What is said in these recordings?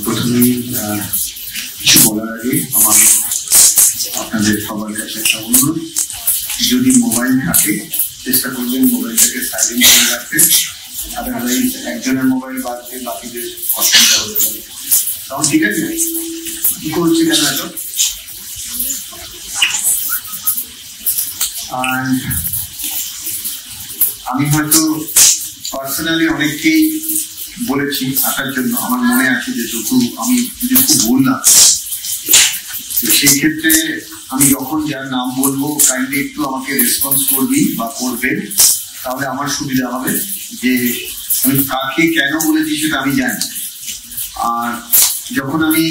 প্রথমেই কিছু বলার আগে আমার আপনাদের সবার কাছে একটা অনুরোধ, যদি মোবাইল থাকে চেষ্টা করবেন মোবাইলটাকে সাইলেন্ট করে রাখতে। আদারওয়াইজ একজনের মোবাইল বাদ দিয়ে বাকিদের অসুবিধা হতে পারে। তখন ঠিক আছে, কি করছি কেন এত? আমি হয়তো পার্সোনালি অনেককেই বলেছি আসার জন্য, আমার মনে আছে যেটুকু আমি যেটুকু বললাম, সেই ক্ষেত্রে আমি যখন যার নাম বলবো কাইন্ডলি একটু আমাকে রেসপন্স করবি বা করবেন, তাহলে আমার সুবিধা হবে যে আমি কাকে কেন বলেছি সেটা আমি জানি। আর যখন আমি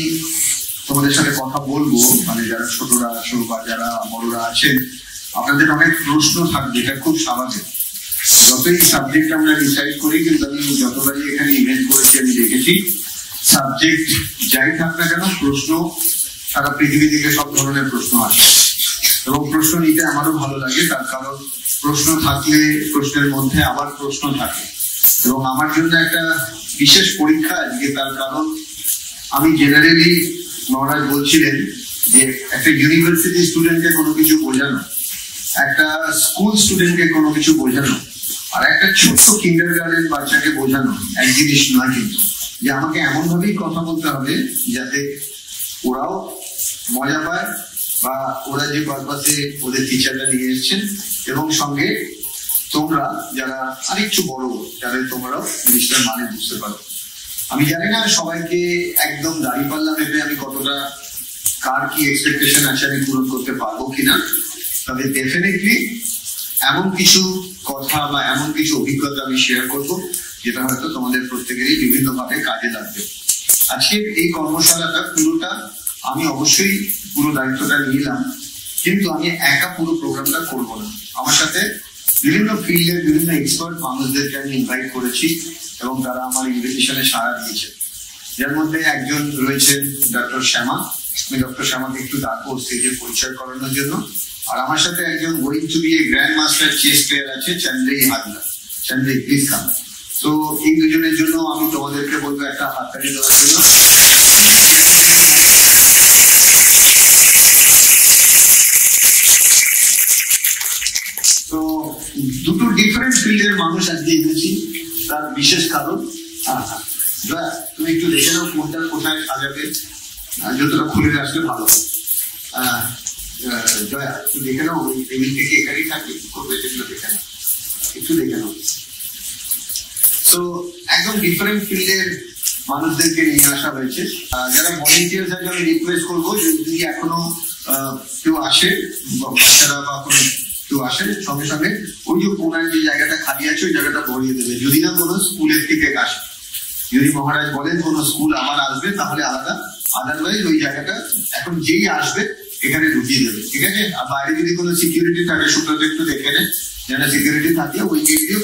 তোমাদের সাথে কথা বলবো, মানে যারা ছোটরা আছো বা যারা বড়রা আছেন, আপনাদের অনেক প্রশ্ন থাকবে, এটা খুব স্বাভাবিক। যতই সাবজেক্ট আমরা ডিসাইড করি, কিন্তু আমি যতবারই এখানে ইভেন্ট করেছি আমি দেখেছি সাবজেক্ট যাই থাক না কেন, প্রশ্ন সারা পৃথিবী থেকে সব ধরনের প্রশ্ন আসে এবং প্রশ্ন নিতে আমারও ভালো লাগে। তার কারণ প্রশ্ন থাকলে প্রশ্নের মধ্যে আবার প্রশ্ন থাকে এবং আমার জন্য একটা বিশেষ পরীক্ষা আজকে। তার কারণ আমি জেনারেলি, মহারাজ বলছিলেন যে একটা ইউনিভার্সিটি স্টুডেন্টকে কোনো কিছু বোঝানো, একটা স্কুল স্টুডেন্টকে কোনো কিছু বোঝানো, আর একটা ছোট্ট কিন্ডারগার্টেন বাচ্চাকে বোঝানো এক জিনিস নয়। কিন্তু যে আমাকে এমন ভাবেই কথা বলতে হবে যাতে ওরাও মজা পায় বা ওরা যে পারপাসে ওদের টিচাররা নিয়ে এসছেন, এবং সঙ্গে তোমরা যারা আরেকটু বড়, যাদের তোমরাও জিনিসটার মানে বুঝতে পারো। আমি জানি না সবাইকে একদম দাঁড়িপাল্লা মেপে আমি কতটা কার কি এক্সপেকটেশন আছে আমি পূরণ করতে পারবো কিনা, তবে ডেফিনেটলি এমন কিছু কথা বা এমন কিছু অভিজ্ঞতা আমি শেয়ার করবো যেটা হয়তো তোমাদের প্রত্যেকেরই বিভিন্ন ভাবে কাজে লাগবে। আজকে এই কর্মশালাটা পুরোটা আমি অবশ্যই পুরো দায়িত্বটা নিলাম, কিন্তু আমি একা পুরো প্রোগ্রামটা করবো না। আমার সাথে বিভিন্ন ফিল্ডের বিভিন্ন এক্সপার্ট মানুষদেরকে আমি ইনভাইট করেছি এবং তারা আমার ইনভিটেশনে সাড়া দিয়েছে। যার মধ্যে একজন রয়েছেন ডক্টর শ্যামা। আমি ডক্টর শ্যামাকে একটু ডাকবো স্টেজে পরিচয় করানোর জন্য। আর আমার সাথে একজন going to be a grand master chess player আছে, চন্দ্রেই হাজরা। চন্দ্রেই, please come. তো এই দুজনের জন্য আমি তোমাদেরকে বলবো একটা হাততালি দেওয়ার জন্য। তো দুটো ডিফারেন্ট ফিল্ডের মানুষ আজকে এনেছি, তার বিশেষ কারণ। জয়া, তুমি একটু দেখে নাও কোনটা কোথায় সাজাবে, যতটা খুলে আসলে ভালো হয়। জয়া, একটু দেখে নাও ওই টেবিল থেকে এখানেই থাকবে, করবে সেগুলো দেখে নাও, একটু দেখে নাও। তো একদম ডিফারেন্ট ফিল্ডের মানুষদেরকে নিয়ে আসা হয়েছে। যারা ভলেন্টিয়ার্স আছে আমি রিকোয়েস্ট করবো যদি এখনো কেউ আসে, বাচ্চারা বা কোনো কেউ আসে, সঙ্গে সঙ্গে ওই যে কোনার যে জায়গাটা খালি আছে ওই জায়গাটা ভরিয়ে দেবে। যদি না কোনো স্কুলের থেকে আসে, যদি মহারাজ বলেন কোনো স্কুল আবার আসবে তাহলে আলাদা, আদারওয়াইজ ওই জায়গাটা এখন যেই আসবে এখানে ঢুকিয়ে দেবে, ঠিক আছে? আর বাইরে যদি কোনো সিকিউরিটি থাকে সুতরাং একটু দেখে নেন, যেন সিকিউরিটি থাকে ওই গেট দিয়ে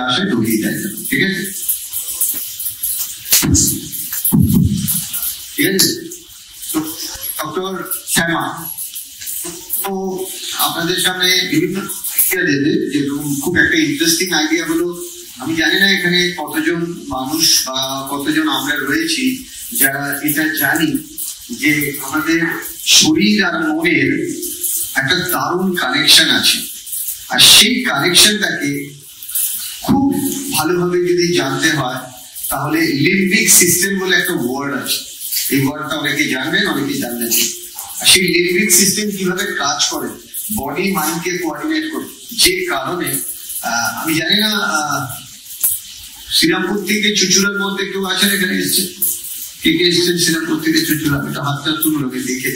আসে ঢুকিয়ে দেয়, ঠিক আছে? ঠিক আছে। ডক্টর শ্যামা তো আপনাদের সামনে বিভিন্ন আইডিয়া দেবে, যেরকম খুব একটা ইন্টারেস্টিং আইডিয়া হলো, আমি জানি না এখানে কতজন মানুষ বা কতজন আমরা রয়েছি যারা এটা জানি যে আমাদের শরীর আর মনের একটা দারুণ কানেকশন আছে। আর সেই কানেকশনটাকে খুব ভালোভাবে যদি জানতে হয় তাহলে লিম্বিক সিস্টেম বলে একটা ওয়ার্ড আছে। এই ওয়ার্ডটা অনেকে জানবেন, অনেকে জানবেন। আর সেই লিম্বিক সিস্টেম কিভাবে কাজ করে, বডি মাইন্ডকে কোঅর্ডিনেট করে, যে কারণে আমি জানি না শ্রীরামপুর থেকে চুচুড়ার মধ্যে কেউ আছেন এখানে এসছে? কে কে এসছেন শ্রীরামপুর থেকে চুচুড়া? এটা হাতটা তুললো দেখে।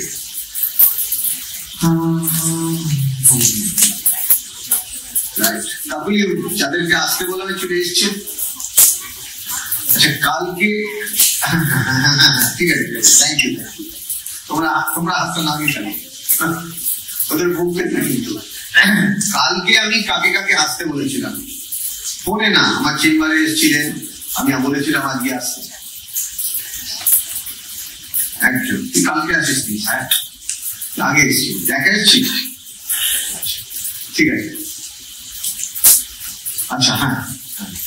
তাহলে যাদেরকে আসতে বলা হয় চলে এসছেন। আচ্ছা, কালকে ঠিক আছে, থ্যাংক ইউ। তোমরা হাতটা নামিয়ে ফেলো, ওদের ভুগবেন না কিন্তু। কালকে আমি কাকে কাকে আসতে বলেছিলাম ফোনে না, আমার চেম্বারে এসেছিলেন, আমি বলেছিলাম আজকে আসতে। একজন, তুই কালকে আসিস নি? হ্যাঁ, আগে এসছি, দেখা এসছি। ঠিক আছে, আচ্ছা, হ্যাঁ,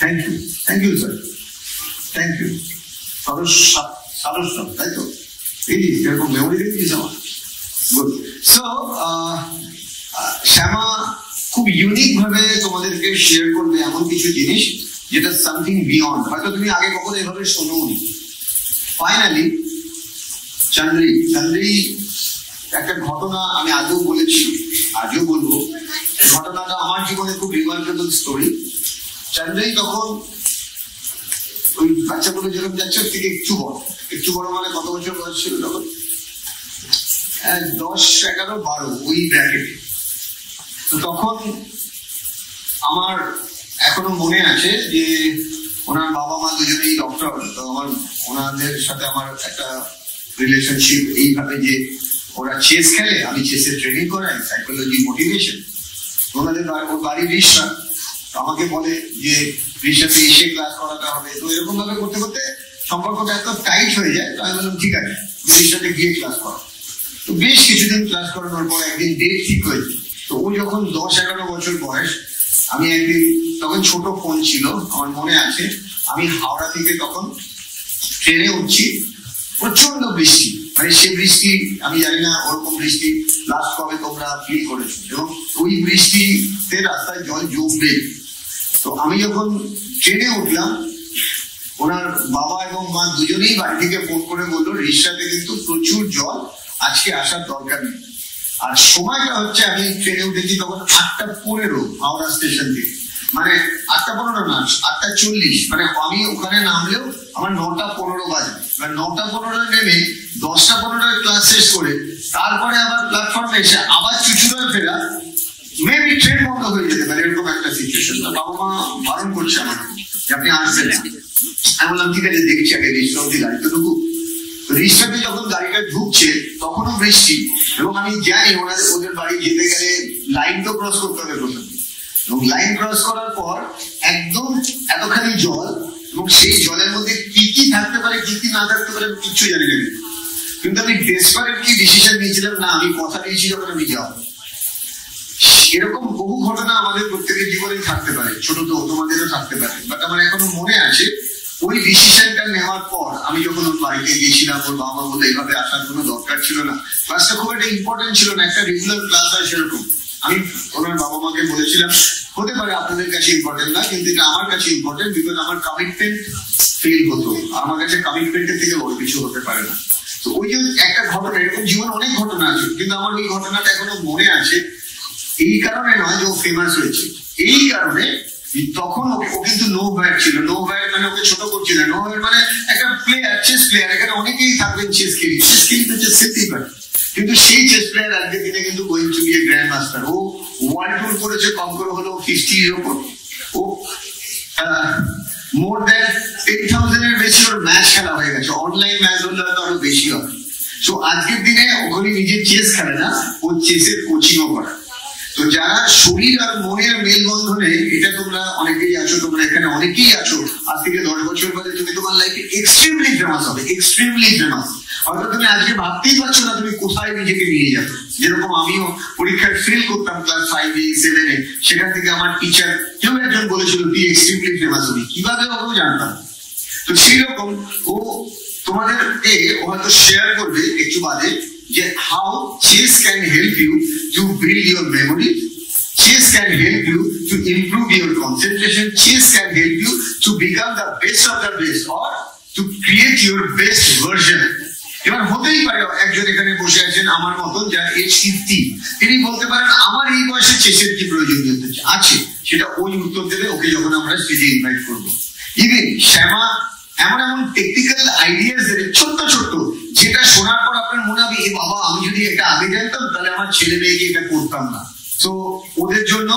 thank you sir, thank you. সাদস্য, তাই তো? এই এরকম মেমোরি দেখছিস আমার। গুড। সো শ্যামা খুব ইউনিক ভাবে তোমাদেরকে শেয়ার করবে এমন কিছু জিনিস যেটা সামথিং বিয়ন্ড, হয়তো তুমি আগে কখনো এভাবে শোনোনি। ফাইনালি চন্দ্রী একটা ঘটনা আমি আগেও বলেছি, আজও বলবো। ঘটনাটা আমার জীবনে খুব রিমার্কেবল স্টোরি। চন্দ্রী তখন ওই বাচ্চাগুলো যেরকম যাচ্ছে ওর থেকে একটু বড় মানে কত বছর বয়স ছিল তখন? 10, 11, 12 ওই ব্র্যাকেটে। তো তখন আমার এখনো মনে আছে যে ওনার বাবা মা দুজনেই ডক্টর। তো আমার ওনাদের সাথে আমার একটা রিলেশনশিপ এইভাবে যে ওরা চেস খেলে, আমি চেসের ট্রেনিং করাই, সাইকোলজি, মোটিভেশন। ওনাদের ওর বাড়ি রিসা, আমাকে বলে যে রিসাতে এসে ক্লাস করাতে হবে। তো এরকম ভাবে করতে করতে সম্পর্কটা এত টাইট হয়ে যায়। তো আমি বললাম ঠিক আছে, রিসাতে গিয়ে ক্লাস করো। তো বেশ কিছুদিন ক্লাস করানোর পর একদিন ডেট ঠিক হয়েছে। তো ও যখন 10-11 বছর বয়স, আমি একদিন, তখন ছোট ফোন ছিল আমার মনে আছে, আমি হাওড়া থেকে তখন ট্রেনে উঠছি, প্রচন্ড বৃষ্টি, মানে সে বৃষ্টি আমি জানি না ওরকম বৃষ্টি লাস্ট কবে তোমরা ফিল করেছো, এবং ওই বৃষ্টিতে রাস্তায় জল জমবে। তো আমি যখন ট্রেনে উঠলাম, ওনার বাবা এবং মা দুজনেই বাড়ি থেকে ফোন করে বললো রিক্সাতে কিন্তু প্রচুর জল, আজকে আসার দরকার নেই। আর সময়টা হচ্ছে, আমি ট্রেনে উঠেছি তখন 8:15 হাওড়া স্টেশন থেকে, মানে 8:15 না, 8:40, মানে আমি ওখানে নামলেও আমার 9:15 বাজে। 9:15 নেমে 10:15 ক্লাস শেষ করে তারপরে আবার প্ল্যাটফর্মে এসে আবার চুচুড়ায় ফেরা, মেবি ট্রেন বন্ধ হয়ে যেতে পারে, এরকম একটা সিচুয়েশন। বাবা মা বারণ করছে আমার যে আপনি আসবেন না। আমি বললাম ঠিক আছে, দেখছি আগে রিক্সা অব্দি গাড়ি তো ঢুকুক। রিক্সাতে যখন গাড়িটা ঢুকছে তখনও বৃষ্টি, এবং আমি জানি ওদের বাড়ি যেতে গেলে লাইন তো ক্রস করতে হবে প্রথমে, এবং লাইন ক্রস করার পর একদম এতখানি জল, এবং সেই জলের মধ্যে কি কি থাকতে পারে কি কি না থাকতে পারে কিচ্ছু জানি না। কিন্তু আমি ডেসপারেটলি ডিসিশন নিয়েছিলাম, না আমি কথা দিয়েছি যখন আমি যাবো। এরকম বহু ঘটনা আমাদের প্রত্যেকের জীবনে থাকতে পারে, ছোট তো তোমাদেরও থাকতে পারে। বাট আমার এখনো মনে আছে ওই ডিসিশনটা নেওয়ার পর আমি যখন ওর বাড়িতে গিয়েছিলাম, ওর বাবা মা বলে এইভাবে আসার কোনো দরকার ছিল না, ক্লাসটা খুব একটা ইম্পর্টেন্ট ছিল না, একটা রেগুলার ক্লাস হয় সেরকম। আমি ওনার বাবা মাকে বলেছিলাম হতে পারে আপনাদের কাছে ইম্পর্টেন্ট না, কিন্তু এটা আমার কাছে ইম্পর্টেন্ট, বিকজ আমার কমিটমেন্ট ফেল হতো, আমার কাছে কমিটমেন্টের থেকে বড় কিছু হতে পারে না। তো ওই যে একটা ঘটনা, এরকম জীবনে অনেক ঘটনা আছে, কিন্তু আমার ওই ঘটনাটা এখনো মনে আছে। এই কারণে নয় যে ও ফেমাস হয়েছে, এই কারণে তখন ও কিন্তু নো ব্যাট ছিল। নো ব্যাট মানে ওকে ছোট করছি না, নো ব্যাট মানে একটা প্লেয়ার, চেস প্লেয়ার। এখানে অনেকেই থাকবেন চেস খেলি, চেস খেলি তো চেস খেলতেই পারে, কিন্তু সেই চেস প্লেয়ার আজকের দিনে কিন্তু going to be a grand master. ও ওয়ার্ল্ড টুর করেছে কম করে হলো 50 এর উপর। ও মোর দ্যান 10,000 এর বেশি ওর ম্যাচ খেলা হয়ে গেছে, অনলাইন ম্যাচ হলে হয়তো আরো বেশি হবে। তো আজকের দিনে ওখানে নিজের চেস খেলে না, ও চেসের কোচিংও করে। তো যারা শরীর আর মনের মেলবন্ধনে, এটা তোমরা অনেকেই আছো, তোমরা এখানে অনেকেই আছো, আজ থেকে 10 বছর পরে তুমি তোমার লাইফে এক্সট্রিমলি ফেমাস হবে, এক্সট্রিমলি ফেমাস। হয়তো তুমি আজকে ভাবতেই পারছো না তুমি কোথায় নিজেকে নিয়ে যাবে। যেরকম আমিও পরীক্ষায় ফেল করতাম ক্লাস 5-এ 7-এ, সেখান থেকে আমার টিচার কেউ একজন বলেছিল তুই এক্সট্রিমলি ফেমাস হবি, কিভাবে ওকেও জানতাম। তো সেই রকম ও তোমাদেরকে হয়তো শেয়ার করবে একটু বাদে যে how chess can help you to build your memory, chess can help you to improve your concentration, chess can help you to become the best of the best or to create your best version. এবার হতেই পারে একজন এখানে বসে আছেন আমার মতন, যার এজ 50, তিনি বলতে পারেন আমার এই বয়সে চেসের কি প্রয়োজনীয়তা আছে, সেটা ওই উত্তর দেবে ওকে যখন আমরা স্টেজে ইনভাইট করবো। ইভেন শ্যামা এমন এমন টেকনিক্যাল আইডিয়াস দেবে ছোট্ট ছোট্ট, যেটা শোনার পর আপনার মনে হবে এ বাবা আমি যদি এটা আগে জানতাম তাহলে আমার ছেলে মেয়েকে এটা করতাম না। তো ওদের জন্য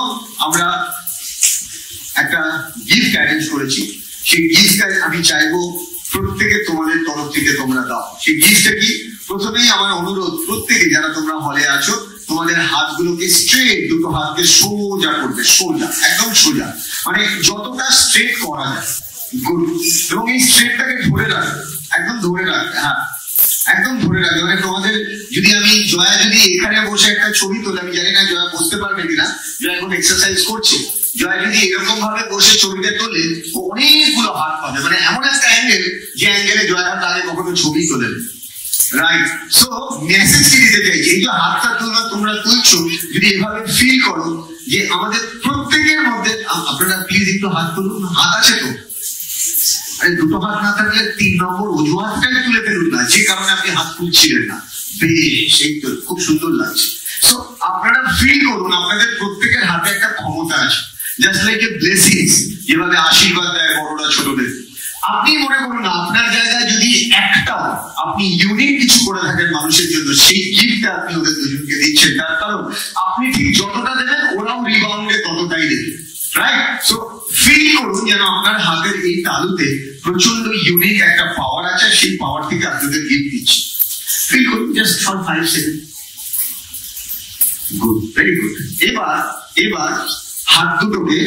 আমরা একটা গিফট অ্যারেঞ্জ করেছি, সেই গিফটটা আমি চাইবো প্রত্যেকে তোমাদের তরফ থেকে তোমরা দাও। সেই গিফটটা কি? প্রথমেই আমার অনুরোধ, প্রত্যেকে যারা তোমরা হলে আছো তোমাদের হাতগুলোকে স্ট্রেট, দুটো হাতকে সোজা করবে, সোজা, একদম সোজা, মানে যতটা স্ট্রেট করা যায়। এবং এই স্ট্রেটটাকে ধরে রাখবে, একদম ধরে রাখবে, হ্যাঁ একদম ধরে রাখবে। মানে তোমাদের যদি আমি জয়া যদি এখানে বসে একটা ছবি তোলে, আমি জানি না জয়া বসতে পারবে কিনা, জয়া এখন এক্সারসাইজ করছে, জয় যদি এরকম ভাবে বসে ছবিটা তোলে অনেকগুলো হাত পাবে, মানে এমন একটা অ্যাঙ্গেল যে অ্যাঙ্গেলে জয় হাত আগে কখনো ছবি তোলেন, রাইট? সো মেসেজ কি দিতে চাইছি, এই যে হাতটা তোমরা তুলছো, যদি এভাবে ফিল করো যে আমাদের প্রত্যেকের মধ্যে, আপনারা প্লিজ একটু হাত তুলুন, হাত আছে তো? আরে দুটো হাত না থাকলে 3 নম্বর অজুহাতটাই তুলে ফেলুন না, যে কারণে আপনি হাত তুলছিলেন না। বেশ, এই তো খুব সুন্দর লাগছে। সো আপনারা ফিল করুন আপনাদের প্রত্যেকের হাতে একটা ক্ষমতা আছে, জাস্ট লাইক এ ব্লেসিংস, যেভাবে আশীর্বাদ দেয় বড়রা ছোটদের। আপনি মনে করুন আপনার জায়গায় যদি একটাও আপনি ইউনিক কিছু করে থাকেন মানুষের জন্য, সেই গিফটটা আপনি ওদের দুজনকে দিচ্ছেন, তার কারণ আপনি ঠিক যতটা দেবেন ওরাও রিবাউন্ডে ততটাই দেবে, রাইট? সো ফিল করুন যেন আপনার হাতের এই তালুতে প্রচন্ড ইউনিক একটা পাওয়ার আছে, সেই পাওয়ার থেকে আপনাদের গিফট দিচ্ছি। ফিল করুন just for 5 second. Good, very good. এবার হাত দুটোকে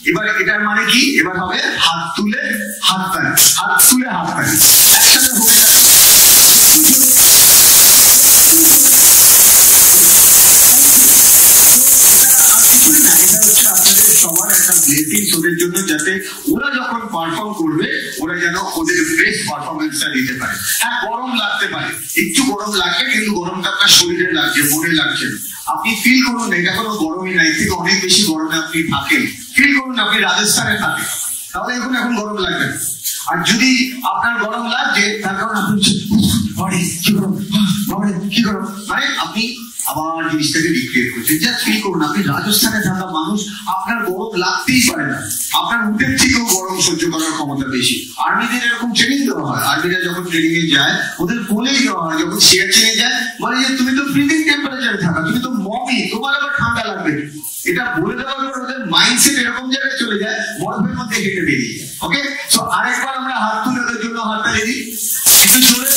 এবার এটার মানে কি, এবার হবে হাত তুলে হাত তালি, হাত তুলে হাত তালি, একসাথে হোক। সবার একটা ব্লেসিংস ওদের জন্য, যাতে ওরা যখন পারফর্ম করবে ওরা যেন ওদের বেস্ট পারফরমেন্সটা দিতে পারে। হ্যাঁ, গরম লাগতে পারে, একটু গরম লাগবে, কিন্তু গরমটা আপনার শরীরে লাগছে, মনে লাগছে না। আপনি ফিল করুন না এটা কোনো গরমই নাই, থেকে অনেক বেশি গরমে আপনি থাকেন। ফিল করুন আপনি রাজস্থানে থাকেন, তাহলে এখন গরম লাগবে না। আর যদি আপনার গরম লাগছে তার কারণ আপনি কি গরম, মানে আপনি আবার জিনিসটাকে রিক্রিয়েট করছেন। জাস্ট ফিল করুন আপনি রাজস্থানে থাকা মানুষ, আপনার গরম লাগতেই পারে না, আপনার উঠের থেকেও গরম সহ্য করার ক্ষমতা বেশি। আর্মিদের এরকম ট্রেনিং দেওয়া হয়, আর্মিরা যখন ট্রেনিং এ যায় ওদের বলেই দেওয়া হয়, যখন সিয়াচেনে যায় বলে যে তুমি তো ফ্রিজিং টেম্পারেচারে থাকা, তুমি তো মমি, তোমার আবার ঠান্ডা লাগবে। এটা বলে দেওয়ার পর ওদের মাইন্ডসেট এরকম জায়গায় চলে যায়, বরফের মধ্যে হেঁটে বেরিয়ে যায়। ওকে, সো আরেকবার আমরা হাত তুলে ওদের জন্য হাতটা দিই, একটু চলে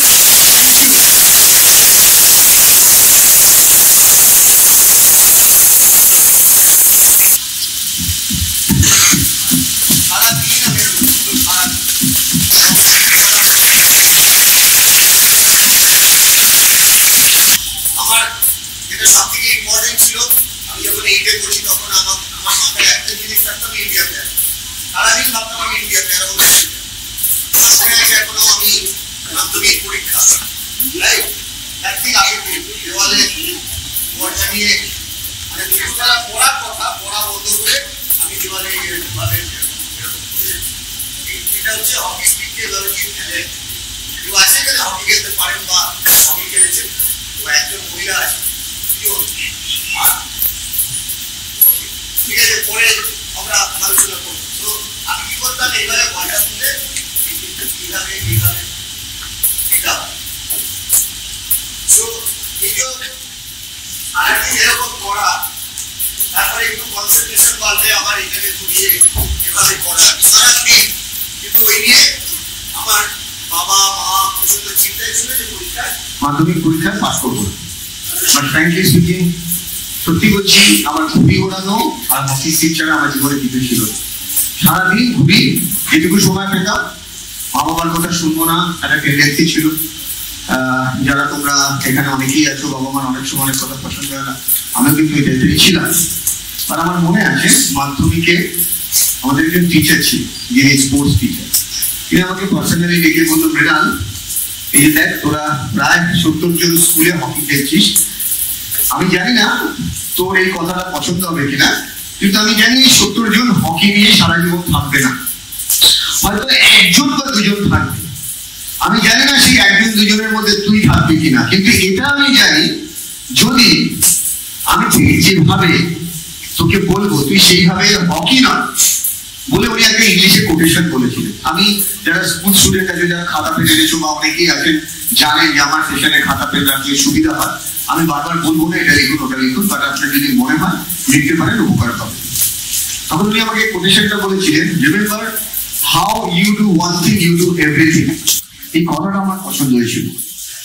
মাধ্যমিক পরীক্ষায় পাস করবো। বাট ফ্র্যাঙ্কলি স্পিকিং, সত্যি বলছি আমার ঘুড়ি ওড়ানো আর হকি স্টিক ছাড়া আমার জীবনে কিছু ছিল। সারাদিন ঘুড়ি, যেটুকু সময় পেতাম মা বাবার কথা শুনবো না, একটা টেন্ডেন্সি ছিল। যারা তোমরা এখানে অনেকেই আছো, বাবা মার অনেক সময় অনেক কথা পছন্দ হয় না, আমিও কিন্তু এই টাইপেরই ছিলাম। আর আমার মনে আছে মাধ্যমিকে আমাদের একজন টিচার ছিল, যিনি স্পোর্টস টিচার। তিনি আমাকে পার্সোনালি ডেকে বললো, মৃণাল এই যে দেখ তোরা প্রায় 70 জন স্কুলে হকি খেলছিস, আমি জানি না তোর এই কথাটা পছন্দ হবে কিনা, কিন্তু আমি জানি 70 জন হকি নিয়ে সারা জীবন থাকবে না, হয়তো 1 বা 2 থাকবে। আমি জানি না সেই 1-2 মধ্যে তুই থাকবি কিনা, কিন্তু এটা আমি জানি যদি আমি যেভাবে তোকে বলবো তুই সেইভাবে হকি না বলে, উনি একটা ইংলিশে কোটেশন বলেছিলেন। আমি যারা স্কুল স্টুডেন্ট আছে, যারা খাতা পেন এনেছো বা অনেকেই আছেন জানেন যে আমার সেশনে খাতা পেন রাখলে সুবিধা হয়। আমি বারবার বলবো না এটা লিখুন ওটা লিখুন, বাট আপনার যদি মনে হয় লিখতে পারেন, উপকার পাবেন। তখন উনি আমাকে কোটেশনটা বলেছিলেন, remember how you do one thing you do everything. এই কথাটা আমার পছন্দ হয়েছিল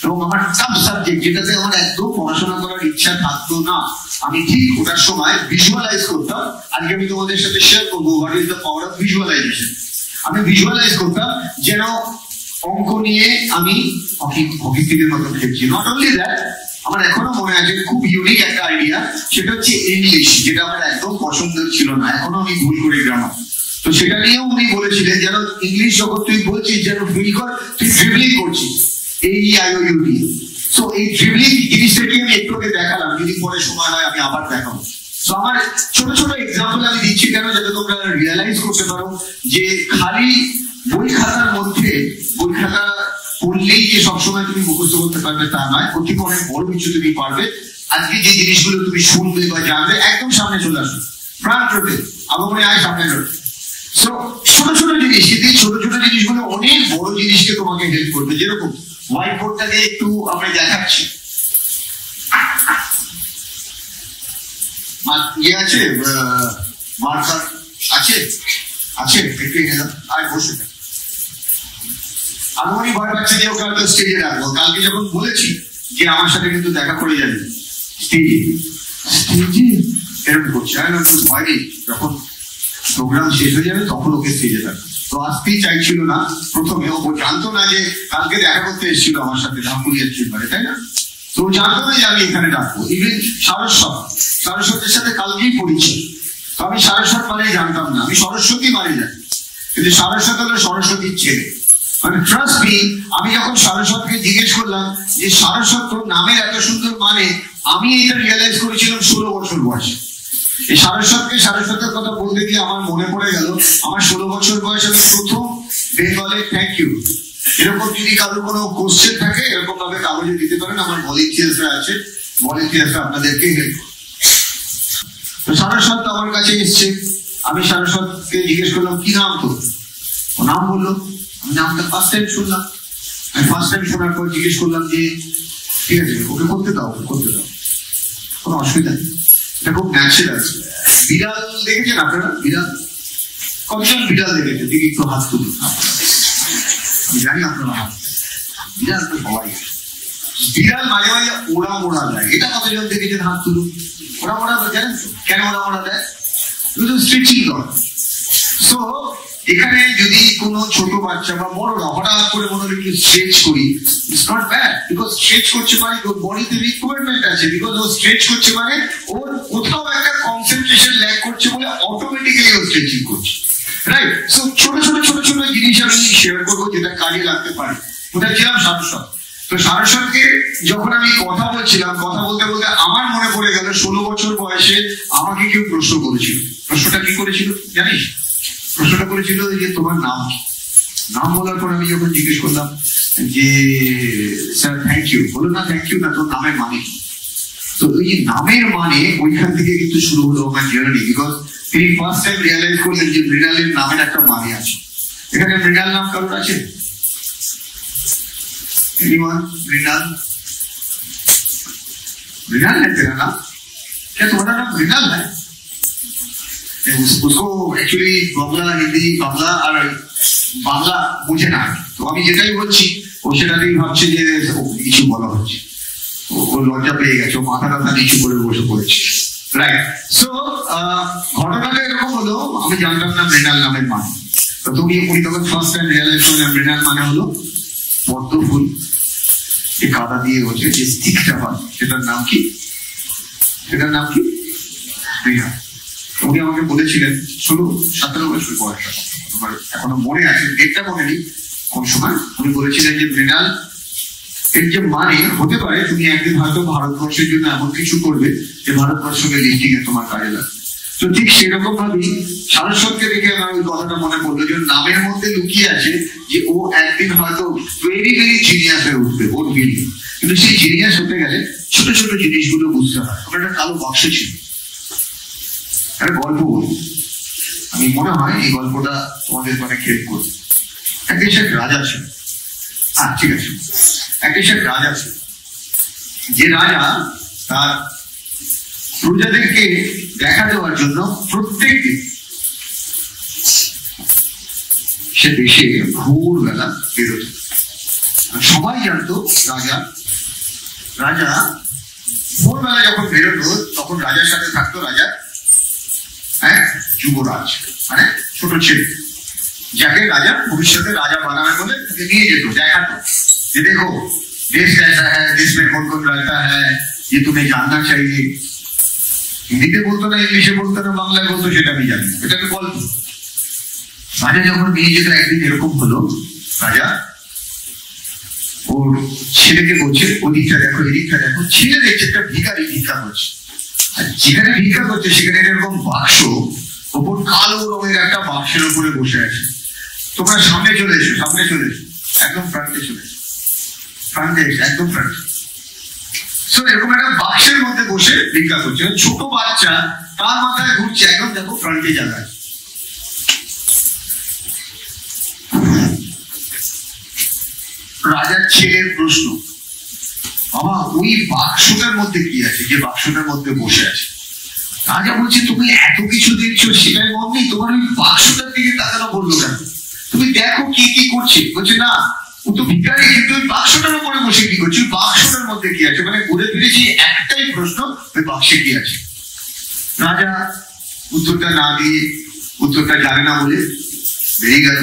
এবং আমার সাব সাবজেক্ট যেটাতে আমার একদম পড়াশোনা করার ইচ্ছা থাকতো না, আমি ঠিক ওটার সময় ভিজুয়ালাইজ করতাম। আজকে আমি তোমাদের সাথে শেয়ার করবো what is the power of visualization. আমি ভিজুয়ালাইজ করতাম যেন অঙ্ক নিয়ে আমি হকি স্টিকের মতো খেলছি। নট অনলি দ্যাট, আমার এখনো মনে আছে, খুব ইউনিক একটা আইডিয়া, সেটা হচ্ছে ইংলিশ, যেটা আমার একদম পছন্দের ছিল না, এখনো আমি ভুল করি গ্রামার। তো সেটা নিয়েও উনি বলেছিলেন যেন ইংলিশ যখন তুই বলছিস যেন ফিল কর তুই ড্রিবলিং করছিস, AEIOU দিয়ে। তো এই ড্রিবলিং জিনিসটাকে আমি একটু আগে দেখালাম, যদি পরে সময় হয় আমি আবার দেখাবো। তো আমার ছোট ছোট এক্সাম্পল আমি দিচ্ছি কেন, যাতে তোমরা রিয়েলাইজ করতে পারো যে খালি বই খাতার মধ্যে, বই খাতা পড়লেই যে সবসময় তুমি মুখস্থ করতে পারবে তা নয়, ওর থেকে অনেক বড় কিছু তুমি পারবে। আজকে যে জিনিসগুলো তুমি শুনবে বা জানবে, একদম সামনে চলে আসবে, ফ্রন্ট রোডে, আবহাওয়া আয় সামনে রোডে। সো ছোট ছোট জিনিস, কিন্তু ছোট ছোট জিনিসগুলো অনেক বড় জিনিসকে তোমাকে হেল্প করবে। যেরকম হোয়াইট বোর্ডটাকে একটু আমরা দেখাচ্ছি, ইয়ে আছে, মার্কার আছে, আছে একটু এনে দাও আর বসে থাক। আমি ভয় পাচ্ছি যে ওকে হয়তো স্টেজে রাখবো, কালকে যখন বলেছি যে আমার সাথে কিন্তু দেখা করে যাবে স্টেজে, স্টেজে এরকম করছে, ভয় নেই, যখন প্রোগ্রাম শেষ হয়ে যাবে তখন ওকে স্টেজে রাখবো। তো আসতেই চাইছিল না প্রথমে, ও জানতো না যে কালকে দেখা করতে এসেছিল আমার সাথে ঢাকুরিয়ার চেম্বারে, তাই না? তো জানতো না যে আমি এখানে ডাকবো। ইভেন সারস্বতের সাথে কালকেই পরিচয়, তো আমি সারস্বত মানে জানতাম না, আমি সরস্বতী মানে জানি, কিন্তু সারস্বত হলো সরস্বতীর ছেলে। মানে ট্রাস্ট মি, আমি যখন সারস্বতকে জিজ্ঞেস করলাম যে সারস্বত তোর নামের এত সুন্দর মানে, আমি এটা রিয়েলাইজ করেছিলাম 16 বছর বয়সে। এই সারস্বতের কথা বলতে গিয়ে আমার মনে পড়ে গেল, আমার 16 বছর বয়স আমি প্রথম বেঙ্গলে থ্যাংক ইউ, এরকম যদি কারোর কোনো কোশ্চেন থাকে এরকম ভাবে কাগজে দিতে পারেন, আমার ভলেন্টিয়ার্সরা আছে, ভলেন্টিয়ার্সরা আপনাদেরকে হেল্প করে। তো সারস্বত আমার কাছে এসছে, আমি সারস্বতকে জিজ্ঞেস করলাম কি নাম তোর, ও নাম বললো, আমি নামটা ফার্স্ট টাইম শুনলাম। আমি ফার্স্ট টাইম শোনার পর জিজ্ঞেস করলাম যে ঠিক আছে ওকে করতে দাও, করতে দাও, কোনো অসুবিধা নেই, এটা খুব ন্যাচারাল। বিড়াল দেখেছেন আপনারা? বিড়াল কতজন বিড়াল দেখেছেন? দিকে একটু হাত তুলুন, আমি জানি আপনারা হাত, বিড়াল তো সবাই, বিড়াল মাঝে মাঝে ওড়া মোড়া দেয়, এটা কতজন দেখেছেন? হাত তুলুন। ওড়া মোড়া জানেন তো কেন ওড়া মোড়া দেয়? স্ট্রেচিং দরকার। সো এখানে যদি কোনো ছোট বাচ্চা বা বড়রা হঠাৎ করে মনে হলো একটু স্ট্রেচ করি, it's not bad, because stretch করছে মানে ওর বডিতে রিকোয়ারমেন্ট আছে, বিকজ ও স্ট্রেচ করছে মানে ওর কোথাও একটা কনসেন্ট্রেশন ল্যাক করছে বলে অটোমেটিক্যালি ও স্ট্রেচিং করছে, রাইট? সো ছোট ছোট ছোট ছোট জিনিস আমি শেয়ার করবো যেটা কাজে লাগতে পারে। ওটা ছিলাম সারস্বত। তো সারস্বতকে যখন আমি কথা বলছিলাম, কথা বলতে বলতে আমার মনে পড়ে গেল 16 বছর বয়সে আমাকে কেউ প্রশ্ন করেছিল। প্রশ্নটা কি করেছিল জানিস? প্রশ্নটা করেছিল যে তোমার নাম কি? নাম বলার পর আমি যখন জিজ্ঞেস করলাম যে স্যার থ্যাংক ইউ, বলো না থ্যাংক ইউ না, তোর নামের মানে কি? তো এই নামের মানে ওইখান থেকে কিন্তু শুরু হলো আমার জার্নি, বিকজ তিনি ফার্স্ট টাইম রিয়েলাইজ করলেন যে মৃণালের নামের একটা মানে আছে। এখানে মৃণাল নাম কারোর আছে? मृणाल, मृणाल है तेरा नाम? क्या तुम्हारा नाम मृणाल है? उसको एक्चुअली बांग्ला, हिंदी, बांग्ला और बांग्ला मुझे ना, तो আমি যেটাই বলছি ও সেটাতেই ভাবছে যে কিছু বলা হচ্ছে, ও লজ্জা পেয়ে গেছে, ও মাথা টাথা নিচু করে বসে পড়েছে, রাইট? সো ঘটনাটা এরকম হলো, আমি জানতাম না মৃণাল নামের মানে। তো তুমি উনি তখন ফার্স্ট টাইম রিয়েলাইজ করলেন মৃণাল মানে হলো পদ্ম ফুল, এই কাদা দিয়ে হচ্ছে যে স্টিকটা হয় সেটার নাম কি? সেটার নাম কি? মৃণাল। উনি আমাকে বলেছিলেন 17 বছর বয়স, আমার এখনো মনে আছে, ডেটটা মনে নেই কোন সময়। উনি বলেছিলেন যে মৃণাল এর যে মানে হতে পারে তুমি একদিন হয়তো ভারতবর্ষের জন্য এমন কিছু করবে যে ভারতবর্ষকে লিস্টিং এ তোমার কাজে লাগবে। তো ঠিক সেরকম ভাবেই সারস্বতকে দেখে আমার ওই কথাটা মনে পড়লো যে নামের মধ্যে লুকিয়ে আছে যে ও একদিন হয়তো ভেরি ভেরি জিনিয়াস হয়ে উঠবে, ওর ভিড়। কিন্তু সেই জিনিয়াস হতে গেলে ছোট ছোট জিনিসগুলো বুঝতে হয়। আমার একটা কালো বাক্স ছিল, একটা গল্প বলি, আমি মনে হয় এই গল্পটা তোমাদের মানে খেয়াল করবে। এক দেশের রাজা ছিল, ঠিক আছে, এক দেশের রাজা ছিল, যে রাজা তার প্রজাদেরকে দেখা দেওয়ার জন্য প্রত্যেক দিন সে দেশে ভোরবেলা বেরোত। সবাই জানতো রাজা ভোরবেলা যখন বেরোতো তখন রাজার সাথে থাকতো রাজার যুবরাজ, মানে ছোট ছেলে, যাকে রাজা ভবিষ্যতে রাজা বানাবে বলে তাকে নিয়ে যেত, দেখাতো যে দেখো देश कैसा है, देश में कौन कौन रहता है, ये तुम्हें जानना चाहिए। হিন্দিতে বলতো না, ইংলিশে বলতো না, বাংলায় বলতো, সেটা আমি জানি। এটাকে গল্প। রাজা যখন নিয়ে যেত, একদিন এরকম হলো, রাজা ওর ছেলেকে বলছে ওদিকটা দেখো, এদিকটা দেখো। ছেলে দেখছে একটা ভিখারি ভিক্ষা করছে, আর যেখানে ভিক্ষা করছে সেখানে এরকম বাক্স, ওপর কালো রঙের একটা বাক্সের উপরে বসে আছে। তোমরা সামনে চলে এসো, সামনে চলে এসো, একদম ফ্রন্টে চলে এসো, ফ্রন্টে এসে একদম ফ্রন্টে। এরকম একটা বাক্সের মধ্যে বসে ভিক্ষা করছে, ছোট বাচ্চা, তার মাথায় ঘুরছে, একদম দেখো ফ্রন্টে জায়গায়। রাজার ছেলের প্রশ্ন, বাবা ওই বাক্সটার মধ্যে কি আছে, যে বাক্সটার মধ্যে বসে আছে? রাজা বলছে তুমি এত কিছু দেখছো, সেটাই মন নেই, তোমার ওই বাক্সটার দিকে তাকানো বললো কেন? তুমি দেখো কি কি করছে। বলছে না, ও তো ভিখারি, কিন্তু ওই বাক্সটার উপরে বসে কি করছে, ওই বাক্সটার মধ্যে কি আছে? মানে ঘুরে ফিরেছি একটাই প্রশ্ন, ওই বাক্সে কি আছে? রাজা উত্তরটা না দিয়ে, উত্তরটা জানে না বলে বেরিয়ে গেল।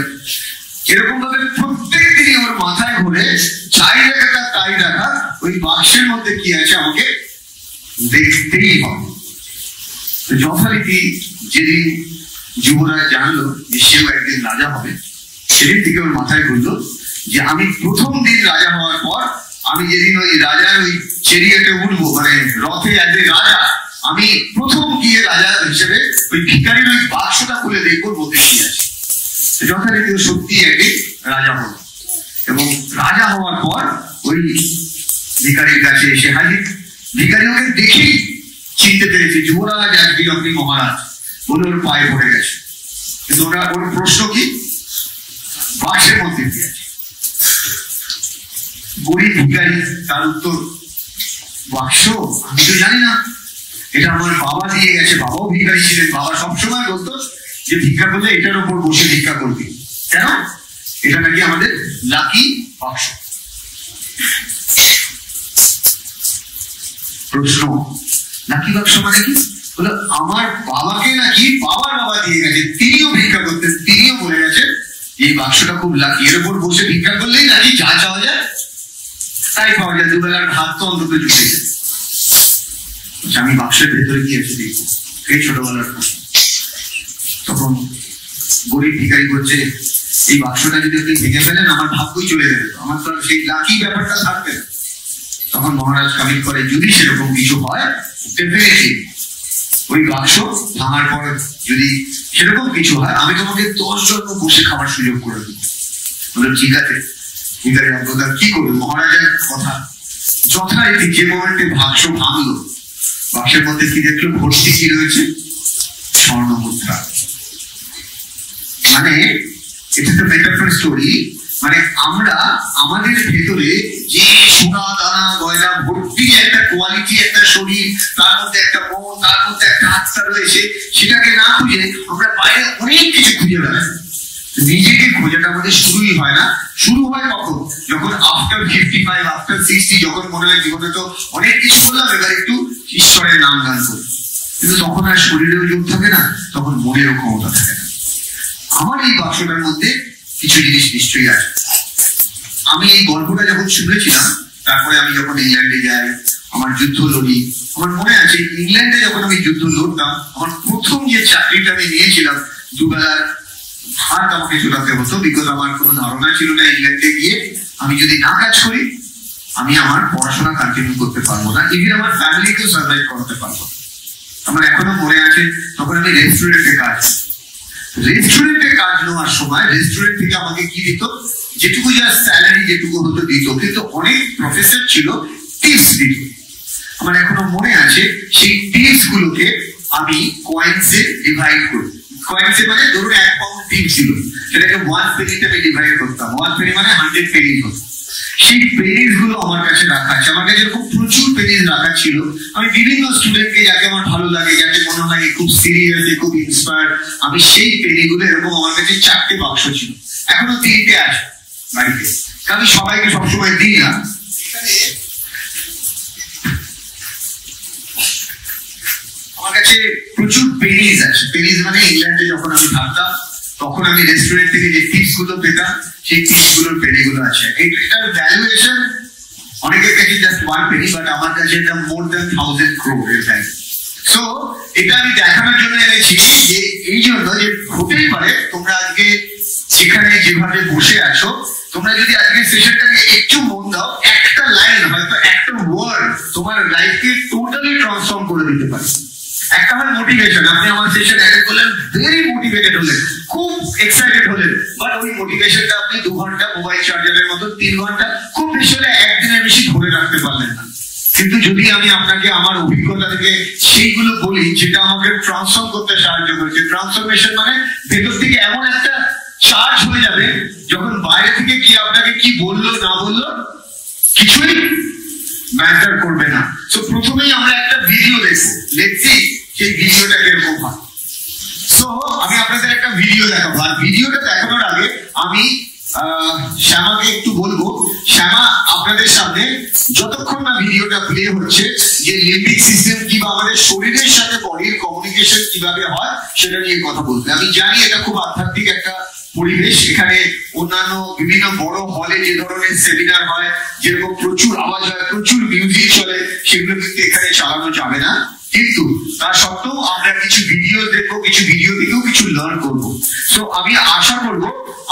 এরকম ভাবে প্রত্যেক দিনই ওর মাথায় ঘুরে চাই রাখা তাই রাখা, ওই বাক্সের মধ্যে কি আছে আমাকে দেখতেই হবে। যথারীতি যেদিন যুবরাজ জানলো যে সেও একদিন রাজা হবে, সেদিন থেকে ওর মাথায় ঘুরলো যে আমি প্রথম দিন রাজা হওয়ার পর, আমি যেদিন ওই রাজার ওই চেরিয়াতে উঠবো, মানে রথে একদিন রাজা, আমি প্রথম গিয়ে রাজা হিসেবে ওই ভিখারির ওই বাক্সটা খুলে দেখবো মধ্যে কি আছে। যথারীতি সত্যি একদিন রাজা হলো, এবং রাজা হওয়ার পর ওই ভিখারির কাছে এসে হাজির। ভিখারি ওকে দেখেই চিনতে পেরেছে, যুবরাজ আজকে আপনি মহারাজ বলে ওর পায়ে পড়ে গেছে। কিন্তু ওরা ওর প্রশ্ন কি, বাক্সের মধ্যে কি আছে? গরিব ভিখারি তার উত্তর, বাক্স আমি তো জানি না, এটা আমার বাবা দিয়ে গেছে, বাবাও ভিখারি ছিলেন, বাবা সবসময় বলতো যে ভিক্ষা করলে এটার উপর বসে ভিক্ষা করবি, কেন? এটা নাকি আমাদের লাকি বাক্স। প্রশ্ন, লাকি বাক্স মানে কি? বলে আমার বাবাকে নাকি বাবার বাবা দিয়ে গেছে, তিনিও ভিক্ষা করতেন, তিনিও বলে গেছেন এই বাক্সটা খুব লাকি, এর উপর বসে ভিক্ষা করলেই নাকি যা চাওয়া যায় তাই পাওয়া যায়, দুবেলার ভাত তো অন্তত জুটে যায়। আমি বাক্সের ভেতরে কি আছে দেখবো, এই ছোটবেলার প্রশ্ন। তখন গরিব ভিখারি বলছে, এই বাক্সটা যদি আপনি ভেঙে ফেলেন আমার ভাগ্যই চলে যাবে, আমার তো সেই লাকি ব্যাপারটা থাকবে না। তখন মহারাজ কমিট করে, যদি সেরকম কিছু হয় ডেফিনেটলি ওই বাক্স ভাঙার পর যদি সেরকম কিছু হয়, আমি তোমাকে 10 জন্ম বসে খাবার সুযোগ করে দেবো। বললো ঠিক আছে। ভিখারি অজ্ঞতা কি করবে, মহারাজের কথা যথারীতি যে মোমেন্টে বাক্স ভাঙলো, বাক্সের মধ্যে কি দেখলো, ভর্তি কি রয়েছে, স্বর্ণ মুদ্রা। মানে এটা তো মেটাফর স্টোরি, মানে আমরা আমাদের ভেতরে যে সোনা দানা গয়না ভর্তি একটা কোয়ালিটি, একটা শরীর, তার মধ্যে একটা মন, তার মধ্যে একটা আত্মা রয়েছে, সেটাকে না খুঁজে আমরা বাইরে অনেক কিছু খুঁজে বেড়াই। নিজেকে খোঁজাটা আমাদের শুরুই হয় না। শুরু হয় কখন, যখন আফটার 55, আফটার 60, যখন মনে হয় জীবনে তো অনেক কিছু করলাম, এবার একটু ঈশ্বরের নাম গান করি। কিন্তু তখন আর শরীরেও যোগ থাকে না, তখন মনেরও ক্ষমতা থাকে না। আমার এই বাক্সটার মধ্যে কিছু জিনিস নিশ্চয়ই আছে। আমি এই গল্পটা যখন শুনেছিলাম, তারপরে আমি যখন ইংল্যান্ডে যাই, আমার যুদ্ধ লড়ি, আমার মনে আছে ইংল্যান্ডে যখন আমি যুদ্ধ লড়তাম, আমার প্রথম যে চাকরিটা আমি নিয়েছিলাম, দুবেলার ভাত আমাকে চলাতে হতো, বিকজ আমার কোনো ধারণা ছিল না ইংল্যান্ডে গিয়ে আমি যদি না কাজ করি আমি আমার পড়াশোনা কন্টিনিউ করতে পারবো না, ইভেন আমার ফ্যামিলিকেও সার্ভাইভ করতে পারবো। আমার এখনো মনে আছে, তখন আমি রেস্টুরেন্টে কাজ নেওয়ার সময় রেস্টুরেন্ট থেকে আমাকে কি দিত, যেটুকু যা স্যালারি যেটুকু হতো দিত, কিন্তু অনেক প্রফেসর ছিল টিপস দিত। আমার এখনো মনে আছে, সেই টিপস গুলোকে আমি কয়েন্সে ডিভাইড করি। কয়েন্সে মানে ধরুন 1 পাউন্ড টিপ ছিল, সেটাকে 1 পেনিতে আমি ডিভাইড করতাম। 1 পেনি মানে 100 পেনিস হতো। সেই পেনিস গুলো আমার কাছে রাখা আছে। আমার কাছে এরকম প্রচুর পেনিস রাখা ছিল। আমি বিভিন্ন স্টুডেন্টকে, যাকে আমার ভালো লাগে, যাকে মনে হয় খুব সিরিয়াস, খুব ইন্সপায়ার্ড, আমি সেই পেনিগুলো এরকম আমার কাছে 4টে বাক্স ছিল, এখনো 3টে আছে বাড়িতে। আমি সবাইকে সবসময় দিই না। আমার কাছে প্রচুর পেনিস আছে। পেনিস মানে ইংল্যান্ডে যখন আমি থাকতাম, তখন আমি রেস্টুরেন্ট থেকে যে টিপস গুলো পেতাম, সেই টিপস গুলোর পেনিগুলো আছে। এটার ভ্যালুয়েশন অনেকের কাছে জাস্ট 1 penny, বাট আমার কাছে এটা মোর দ্যান 1000 crore এর ভ্যালু। সো এটা আমি দেখানোর জন্য এনেছি যে এই জন্য যে হতেই পারে তোমরা আজকে যেখানে যেভাবে বসে আছো, তোমরা যদি আজকে সেশনটাকে একটু মন দাও, একটা লাইন হয়তো একটা ওয়ার্ড তোমার লাইফকে টোটালি ট্রান্সফর্ম করে দিতে পারে। একটা হয় মোটিভেশন, আপনি আমার সেশন অ্যাটেন্ড করলেন, ভেরি মোটিভেটেড হলেন, খুব এক্সাইটেড হলেন, বাট ওই মোটিভেশনটা আপনি 2 ঘন্টা মোবাইল চার্জারের মতো 3 ঘন্টা খুব বেশি হলে একদিনের বেশি ধরে রাখতে পারলেন না। কিন্তু যদি আমি আপনাকে আমার অভিজ্ঞতা থেকে সেইগুলো বলি যেটা আমাকে ট্রান্সফর্ম করতে সাহায্য করেছে, ট্রান্সফরমেশন মানে ভেতর থেকে এমন একটা চার্জ হয়ে যাবে, যখন বাইরে থেকে কি আপনাকে কি বললো না বললো কিছুই ম্যাটার করবে না। তো প্রথমেই আমরা একটা ভিডিও দেখবো, দেখছি সেই ভিডিওটা কিরকম হয়। সো আমি আপনাদের একটা ভিডিও দেখাবো, আর ভিডিওটা দেখানোর আগে আমি শ্যামাকে একটু বলবো, শ্যামা আপনাদের সামনে যতক্ষণ না ভিডিওটা প্লে হচ্ছে যে লিম্বিক সিস্টেম কিংবা আমাদের শরীরের সাথে বডির কমিউনিকেশন কিভাবে হয় সেটা নিয়ে কথা বলতে। আমি জানি এটা খুব আধ্যাত্মিক একটা পরিবেশ, এখানে অন্যান্য বিভিন্ন বড় হলে যে ধরনের সেমিনার হয়, যেরকম প্রচুর আওয়াজ হয়, প্রচুর মিউজিক চলে, সেগুলো কিন্তু এখানে চালানো যাবে না। কিন্তু তা সত্ত্বেও আমরা কিছু ভিডিও দেখবো, কিছু ভিডিও থেকেও কিছু লার্ন করবো। সো আমি আশা করবো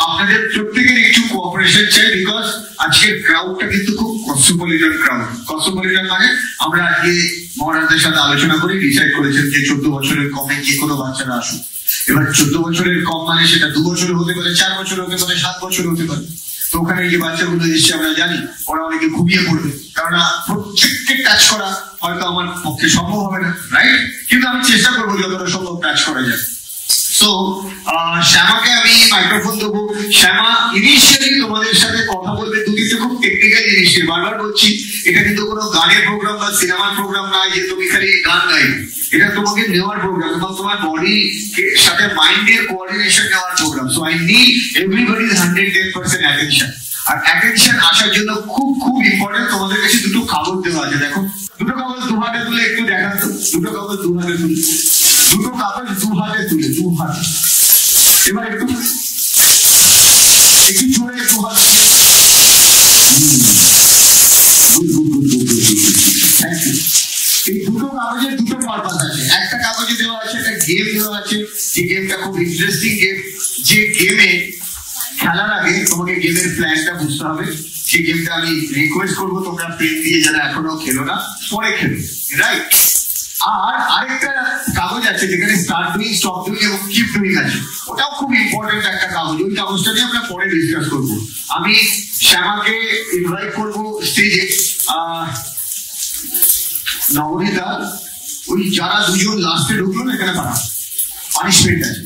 আপনাদের প্রত্যেকের একটু কোঅপারেশন চাই, বিকজ আজকের ক্রাউডটা কিন্তু খুব কসমোপলিটন ক্রাউড। কসমোপলিটন মানে আমরা আজকে মহারাজদের সাথে আলোচনা করে ডিসাইড করেছেন যে 14 বছরের কমে যে কোনো বাচ্চারা আসুক। এবার 14 বছরের কম মানে সেটা 2 বছর হতে পারে, 4 বছর হতে পারে, 7 বছর হতে পারে। তো ওখানে যে বাচ্চাগুলো এসছে আমরা জানি ওরা অনেকে ঘুমিয়ে পড়বে, কারণ প্রত্যেককে টাচ করা হয়তো আমার পক্ষে সম্ভব হবে না, রাইট? কিন্তু আমি চেষ্টা করবো যতটা সম্ভব টাচ করা যায়। সো শ্যামাকে আমি মাইক্রোফোন দেবো। শ্যামা ইনিশিয়ালি তোমাদের সাথে কথা বলবে 2-3টে খুব টেকনিক্যাল জিনিস নিয়ে। বারবার বলছি, এটা কিন্তু কোনো গানের প্রোগ্রাম বা সিনেমার প্রোগ্রাম নয় যে তুমি খালি গান গাইবে। এটা তোমাকে নেওয়ার প্রোগ্রাম এবং তোমার বডি সাথে মাইন্ডের কোঅর্ডিনেশন নেওয়ার program. So I need everybody's 110% attention. আর অ্যাটেনশন আসার জন্য খুব খুব ইম্পর্টেন্ট, তোমাদের কাছে 2টো কাগজ দেওয়া আছে। দেখো, 2টো কাগজ 2 হাতে তুলে একটু দেখান তো। 2টো কাগজ 2 হাতে তুলে, 2টো কাগজ 2 হাতে তুলে, 2 হাতে। এবার একটু জোরে 2 হাত দিয়ে। Thank you. এই 2টো কাগজের 2টো পারপাস আছে। একটা কাগজে দেওয়া আছে একটা গেম দেওয়া আছে, যে গেমটা খুব ইন্টারেস্টিং গেম, যে গেমে খেলার আগে তোমাকে গেমের প্ল্যানটা বুঝতে হবে। সেই গেমটা আমি রিকোয়েস্ট করবো তোমরা পেন দিয়ে যারা এখনো খেলো না পরে খেলো, রাইট? আর আরেকটা কাগজ আছে যেখানে স্টার্ট ডুইং, স্টপ ডুইং এবং কিপ ডুইং আছে, ওটাও খুব ইম্পর্টেন্ট একটা কাগজ। ওই কাগজটা নিয়ে আমরা পরে ডিসকাস করবো। আমি শ্যামাকে ইনভাইট করবো স্টেজে। নবনীতা, ওই যারা 2জন লাস্টে ঢুকলো না এখানে পানিশমেন্ট আছে,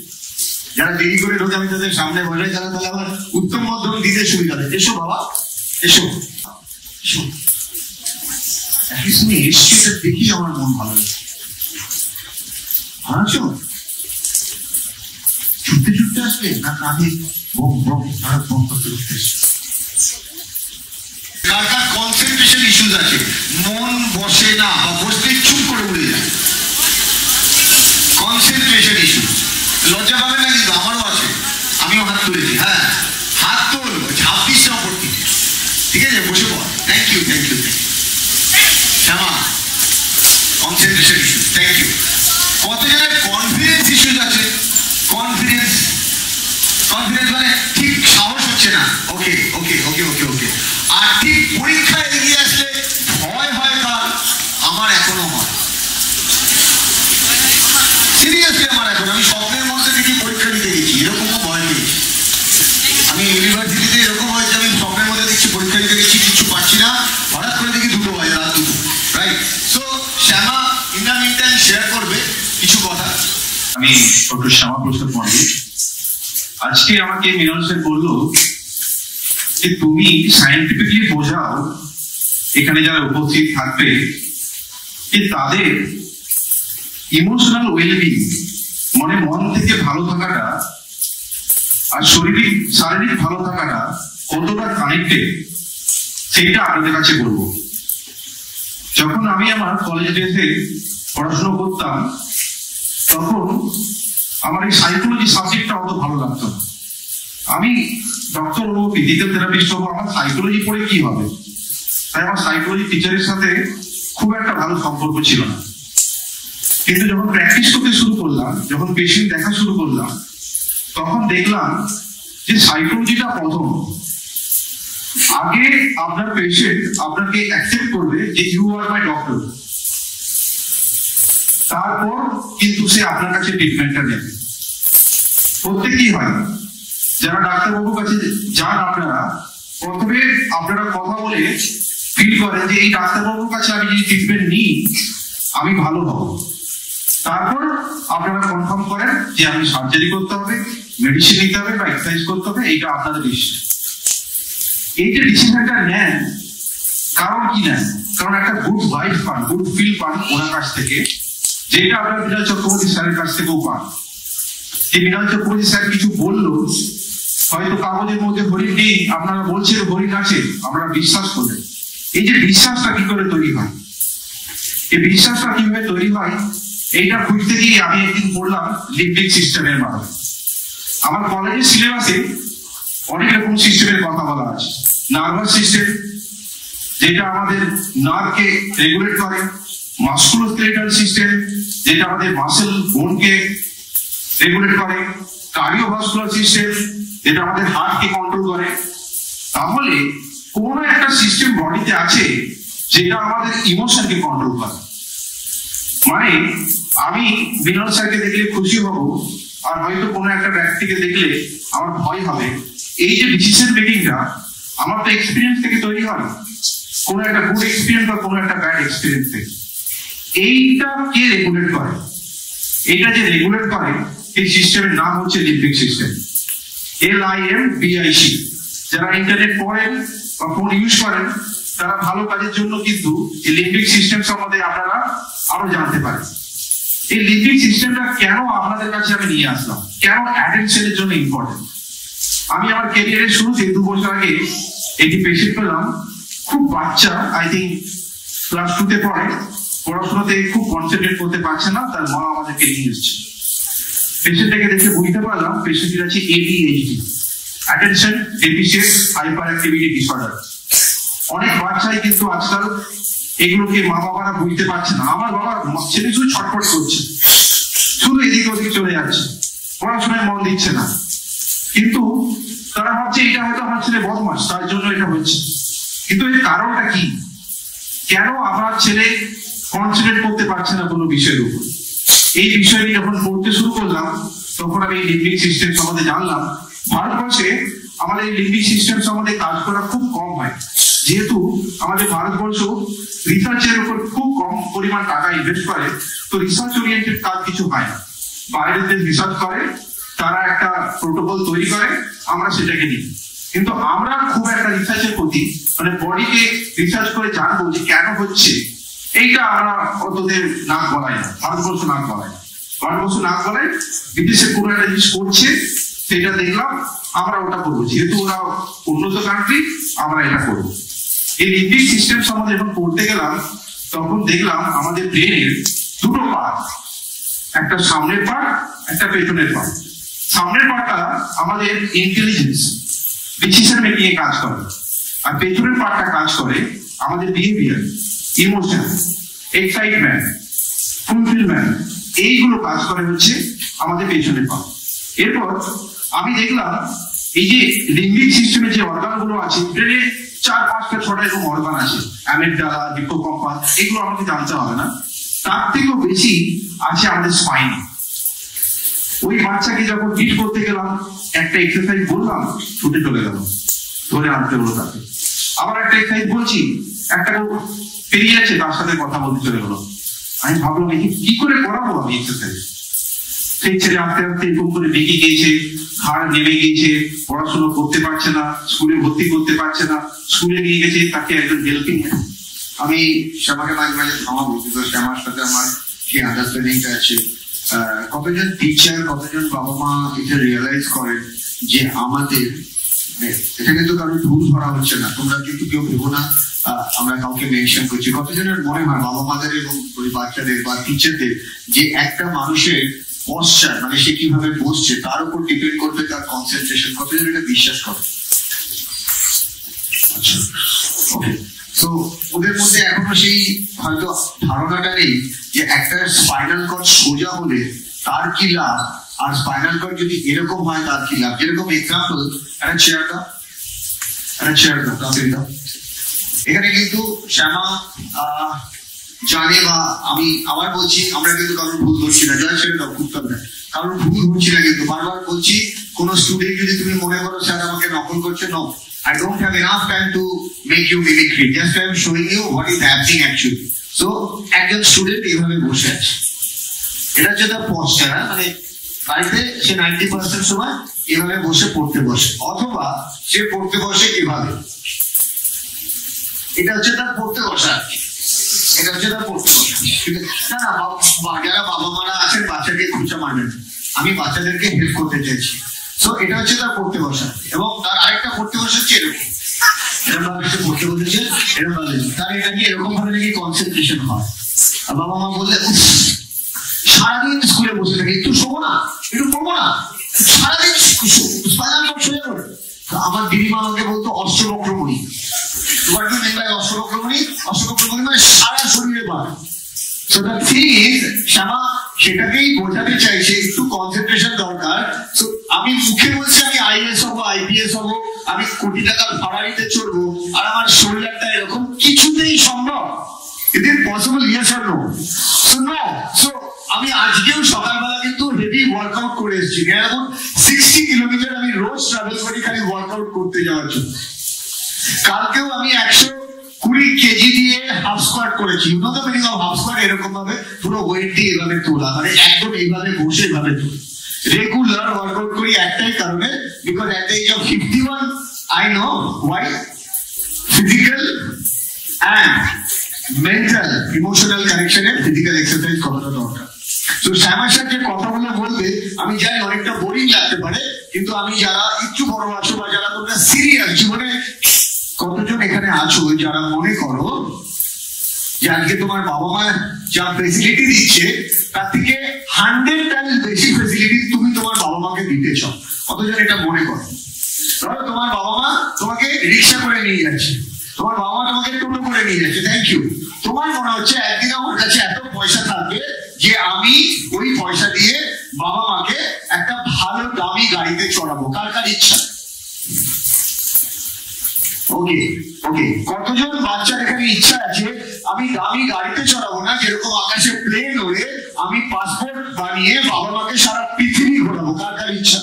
যারা দেরি করে ঢোকে আমি তাদের সামনে বসাই, যারা তাহলে আমার উত্তম মধ্যম দিতে সুবিধা হবে। এসো বাবা, এসো এসো। তুমি এসছি এটা দেখি আমার মন ভালো হয়েছে। ভালো আছো? ছুটতে ছুটতে আসলে না কাঁধে বম বম তারা বম করতে উঠতে এসছে? কার কার কনসেন্ট্রেশন ইস্যুস আছে, মন বসে না বা বসতে চুপ করে উড়ে যায়, কনসেন্ট্রেশন ইস্যু? লজ্জা পাবে না কিন্তু, আমারও আছে, আমিও হাত তুলেছি। হ্যাঁ, হাত তোল, ঝাঁপ দিস না ওপর থেকে, ঠিক আছে? বসে পড়। Thank you, thank you, thank you Shyama. Concentration issue, thank you. কতজনের কনফিডেন্স ইস্যুস আছে? কনফিডেন্স মানে ঠিক সাহস হচ্ছে না, ওকে ওকে ওকে ওকে ওকে। আর ঠিক পরীক্ষায় এগিয়ে আসলে ভয় হয় কার? আমার এখনো হয়, সিরিয়াসলি আমার এখন। আমি স্বপ্নের মধ্যে দেখি পরীক্ষা দিতে গেছি, এরকমও ভয় পেয়েছি। আমি ইউনিভার্সিটিতে এরকম হয়েছে, আমি স্বপ্নের মধ্যে দেখছি পরীক্ষা দিতে গেছি, কিছু পাচ্ছি না, হঠাৎ করে দেখি 2টো বাজে, রাত 2টো, right? So Shyama in the mean time share করবে কিছু কথা। আমি ডক্টর শ্যামা প্রসাদ পণ্ডিত। আজকে আমাকে মৃণাল স্যার বললো যে তুমি সায়েন্টিফিকলি বোঝাও এখানে যারা উপস্থিত থাকবে যে তাদের ইমোশনাল ওয়েলবিং, মানে মন থেকে ভালো থাকাটা আর শারীরিক ভালো থাকাটা কতটা কানেক্টেড সেইটা আপনাদের কাছে বলবো। যখন আমি আমার কলেজ ডেজে পড়াশোনা করতাম তখন আমার এই সাইকোলজি সাবজেক্টটা অত ভালো লাগতো না। আমি ডক্টর হবো, ফিজিক্যাল থেরাপিস্ট হবো, আমার সাইকোলজি পড়ে কি হবে? তাই আমার সাইকোলজি টিচারের সাথে খুব একটা ভালো সম্পর্ক ছিল না। কিন্তু যখন প্র্যাকটিস করতে শুরু করলাম, যখন পেশেন্ট দেখা শুরু করলাম, তখন দেখলাম যে সাইকোলজিটা প্রথম। আগে আপনার পেশেন্ট আপনাকে অ্যাকসেপ্ট করবে যে ইউ আর মাই ডক্টর, তারপর কিন্তু সে আপনার কাছে ট্রিটমেন্টটা নেবে। প্রত্যেকই হয়, যারা ডাক্তারবাবুর কাছে যান আপনারা, প্রথমে আপনারা কথা বলে ফিল করেন যে এই ডাক্তারবাবুর কাছে আমি যদি ট্রিটমেন্ট নিই আমি ভালো হব। তারপর আপনারা কনফার্ম করেন যে আমি সার্জারি করতে হবে, মেডিসিন নিতে হবে বা এক্সারসাইজ করতে হবে, এইটা আপনাদের ডিসিশন। এই যে ডিসিশনটা নেন, কারণ কি নেন? কারণ একটা গুড ভাইব পান, গুড ফিল পান ওনার কাছ থেকে, যেটা আপনার মৃণাল চক্রবর্তী স্যারের কাছ থেকেও পান। এই মৃণাল চক্রবর্তী স্যার কিছু বললো, হয়তো কাগজের মধ্যে হরিণ নেই, আপনারা বলছেন হরিণ আছে, আমরা বিশ্বাস করলেন। এই যে বিশ্বাসটা কি করে তৈরি হয়, এই বিশ্বাসটা কিভাবে তৈরি হয়, এইটা খুঁজতে গিয়ে আমি একদিন পড়লাম লিম্বিক সিস্টেমের মাধ্যমে। আমার কলেজের সিলেবাসে অনেক রকম সিস্টেমের কথা বলা আছে। নার্ভাস সিস্টেম, যেটা আমাদের নার্ভকে রেগুলেট করে, মাসকুলোস্কেলেটাল সিস্টেম, যেটা আমাদের মাসেল বোনকে রেগুলেট করে, কার্ডিওভাস্কুলার সিস্টেম, যেটা আমাদের হার্টকে কন্ট্রোল করে। তাহলে কোন একটা সিস্টেম বডিতে আছে যেটা আমাদের ইমোশনকে কন্ট্রোল করে। মানে আমি মৃণাল স্যারকে দেখলে খুশি হব, আর হয়তো কোনো একটা ব্যক্তিকে দেখলে আমার ভয় হবে। এই যে ডিসিশন মেকিংটা আমার তো এক্সপিরিয়েন্স থেকে তৈরি হয়, কোনো একটা গুড এক্সপিরিয়েন্স বা কোনো একটা ব্যাড এক্সপিরিয়েন্স থেকে। এইটা কে রেগুলেট করে? এটা যে রেগুলেট করে এই সিস্টেমের নাম হচ্ছে লিম্বিক সিস্টেম, LIMBIC। যারা ইন্টারনেট পড়েন বা ফোন ইউজ করেন তারা ভালো কাজের জন্য কিন্তু এই লিম্বিক সিস্টেম সম্বন্ধে আপনারা আরো জানতে পারেন। এই লিম্বিক সিস্টেমটা কেন আপনাদের কাছে আমি নিয়ে আসলাম, কেন অ্যাটেনশনের জন্য ইম্পর্টেন্ট। আমি আমার ক্যারিয়ারের শুরুতে 2 বছর আগে একটি পেশেন্ট পেলাম, খুব বাচ্চা, আই থিঙ্ক ক্লাস 2 তে পড়ে, পড়াশোনাতে খুব কনসেন্ট্রেট করতে পারছে না, তার মা আমাদেরকে নিয়ে এসেছে। পেশেন্টটাকে দেখে বুঝতে পারলাম পেশেন্টের আছে ADHD, attention deficient hyper activity disorder. অনেক বাচ্চাই কিন্তু আজকাল এগুলোকে মা বাবারা বুঝতে পারছে না। আমার বাবা ছেলে শুধু ছটফট করছে, শুধু এদিক ওদিক চলে যাচ্ছে, পড়াশোনায় মন দিচ্ছে না, কিন্তু তারা ভাবছে এটা হয়তো আমার ছেলে বদমাস, তার জন্য এটা হচ্ছে। কিন্তু এর কারণটা কি? কেন আমার ছেলে কনসেন্ট্রেট করতে পারছে না কোনো বিষয়ের উপর? এই বিষয়টি যখন পড়তে শুরু করলাম তখন আমি লিম্বিক সিস্টেম সম্বন্ধে জানলাম। ভারতবর্ষে আমাদের এই লিম্বিক সিস্টেম সম্বন্ধে কাজ করা খুব কম হয়, যেহেতু আমাদের ভারতবর্ষ রিসার্চের উপর খুব কম পরিমাণ টাকা ইনভেস্ট করে, তো রিসার্চ ওরিয়েন্টেড কাজ কিছু হয় না। বাইরের যে রিসার্চ করে তারা একটা প্রোটোকল তৈরি করে, আমরা সেটাকে নিই। কিন্তু আমরা খুব একটা রিসার্চের প্রতি, মানে বডিকে রিসার্চ করে জানবো যে কেন হচ্ছে, এইটা আমরা অতদের নাক গলাই না। ভারতবর্ষ নাক গলায়, ভারতবর্ষ নাক গলায়, বিদেশে কোনো একটা জিনিস করছে সেটা দেখলাম, আমরা ওটা করবো, যেহেতু ওরা উন্নত কান্ট্রি আমরা এটা করবো। এই লিম্বিক সিস্টেম সম্বন্ধে যখন পড়তে গেলাম তখন দেখলাম আমাদের ব্রেনের 2টো পার্ট, একটা সামনের পার্ট, একটা পেছনের পার্ট। সামনের পার্টটা আমাদের ইন্টেলিজেন্স, ডিসিশন মেকিং এ কাজ করে, আর পেছনের পার্টটা কাজ করে আমাদের বিহেভিয়ার, ইমোশন, এক্সাইটমেন্ট, ফুলফিলমেন্ট, এইগুলো কাজ করে হচ্ছে আমাদের পেছনের পার্ট। এরপর আমি দেখলাম এই যে লিম্বিক সিস্টেমে যে অর্গানগুলো আছে, ব্রেনে 4-5টা 6টা এরকম অর্গান আছে, অ্যামিগডালা, হিপোক্যাম্পাস, এগুলো আমাকে জানতে হবে না। তার থেকেও বেশি আছে আমাদের স্পাইন। ওই বাচ্চাকে যখন ট্রিট করতে গেলাম, একটা এক্সারসাইজ বললাম, ছুটে চলে গেল, ধরে আনতে হলো তাকে। আবার একটা এক্সারসাইজ বলছি, একটা পেরিয়ে যাচ্ছে, তার সাথে কথা বলতে চলে গেল। আমি ভাবলাম কি করে করাবো আমি এক্সারসাইজ। সেই ছেলে আস্তে আস্তে এরকম করে বেঁকে গিয়েছে, হাড় নেমে গিয়েছে, পড়াশোনা করতে পারছে না, স্কুলে ভর্তি করতে পারছে না, স্কুলে নিয়ে গেছে তাকে একজন হেল্পিং। আমি শ্যামাকে মাঝে মাঝে থামাবো, কিন্তু শ্যামার সাথে আমার যে আন্ডারস্ট্যান্ডিংটা আছে, কতজন টিচার, কতজন বাবা মা এটা রিয়েলাইজ করেন যে আমাদের, এটা কিন্তু কারো ভুল ধরা হচ্ছে না, তোমরা কিন্তু কেউ ভেবো না আমরা কাউকে মেনশন করছি। কতজনের মনে হয় বাবা মাদের এবং ওই বাচ্চাদের বা টিচারদের যে একটা মানুষের পশ্চার, মানে সে কিভাবে বসছে তার উপর ডিপেন্ড করবে তার কনসেন্ট্রেশন, কতজন এটা বিশ্বাস করে? আচ্ছা, ওকে, তো ওদের মধ্যে এখনো সেই হয়তো ধারণাটা নেই যে একটা স্পাইনাল কর্ড সোজা হলে তার কি লাভ, আর স্পাইনাল কর্ড যদি এরকম হয় তার কি লাভ। যেরকম এক্সাম্পল, একটা চেয়ার দাও, এখানে কিন্তু শ্যামা জানে, বা আমি আবার বলছি, আমরা কিন্তু কারোর ভুল ধরছি না, জয় ছেড়ে দাও, খুব না, কারোর ভুল ধরছি না, কিন্তু বারবার বলছি কোন স্টুডেন্ট যদি তুমি মনে করো স্যার আমাকে নকল করছে, no, I don't have enough time to make you mimicry. Just I'm showing you what is happening actually. So, একজন স্টুডেন্ট এইভাবে বসে আছে, এটা হচ্ছে তার পশ্চার, মানে বাড়িতে সে 90% সময় এভাবে বসে পড়তে বসে, অথবা সে পড়তে বসে এভাবে, এটা হচ্ছে তার পড়তে বসা, এটা হচ্ছে তার পড়তে বসা। না না, যারা বাবা মারা আছেন বাচ্চাকে খুঁচা মারবেন, আমি বাচ্চাদেরকে হেল্প করতে চাইছি। তো এটা হচ্ছে তার পড়তে বসা, এবং তার আরেকটা পড়তে বসা হচ্ছে এরকম, এরকম ভাবে পড়তে বসেছে, এরকম ভাবে তার এটা কি এরকম ভাবে নাকি কনসেন্ট্রেশন হয়। আর বাবা মা বললে সারাদিন স্কুলে বসে থাকে, একটু শোবো না, একটু পড়বো না, সারাদিন স্পাইনাল কর্ড সোজা করে। আমার দিদিমা আমাকে বলতো অষ্টবক্রমণি, তোমার কি মেঘলায় অষ্টবক্রমণি, অষ্টবক্রমণি মানে সারা শরীরে বাড়ে। So the thing is, শ্যামা সেটাকেই বোঝাতে চাইছে, একটু কনসেন্ট্রেশন দরকার। তো আমি মুখে বলছি আমি আইএস হবো, আইপিএস হবো, আমি কোটি টাকার ফারারিতে চড়বো, আর আমার শরীরটা এরকম, কিছুতেই সম্ভব? Is it possible? Yes or no? So no. So আমি আজকেও সকালবেলা কিন্তু হেভি ওয়ার্কআউট করে এসেছি, এখন 60 কিলোমিটার আমি রোজ ট্রাভেল করি খালি ওয়ার্কআউট করতে যাওয়ার জন্য। কালকেও আমি 120 কেজি দিয়ে হাফ স্কোয়াট করেছি। You know the meaning of half squat? এরকম ভাবে পুরো ওয়েট দিয়ে এভাবে তোলা, মানে একদম এইভাবে বসে এভাবে তোলা। রেগুলার ওয়ার্কআউট করি একটাই কারণে, because at the age of 51 I know why physical and mental emotional কানেকশনে ফিজিক্যাল এক্সারসাইজ কতটা দরকার। তো শ্যামার সাথে কথাগুলো বলতে আমি জানি অনেকটা বোরিং লাগতে পারে, কিন্তু আমি যারা একটু বড় আছো বা যারা তোমরা সিরিয়াস জীবনে, কতজন এখানে আছো যারা মনে করো যে আজকে তোমার বাবা মা যা ফেসিলিটি দিচ্ছে তার থেকে 100 টাইমস বেশি ফেসিলিটি তুমি তোমার বাবা মাকে দিতে চাও? কতজন এটা মনে করো? ধরো তোমার বাবা মা তোমাকে রিক্সা করে নিয়ে যাচ্ছে, তোমার বাবা মা তোমাকে টোটো করে নিয়ে যাচ্ছে, থ্যাংক ইউ। তোমার মনে হচ্ছে একদিন আমার কাছে এত পয়সা থাকবে যে আমি ওই পয়সা দিয়ে বাবা মাকে একটা ভালো দামি গাড়িতে চড়াবো। কার কার ইচ্ছা? ওকে ওকে, কতজন বাচ্চার এখানে ইচ্ছা আছে আমি দামি গাড়িতে চড়াবো না, যেরকম আকাশে প্লেন ওড়ে আমি পাসপোর্ট বানিয়ে বাবা মাকে সারা পৃথিবী ঘোরাবো? কার কার ইচ্ছা?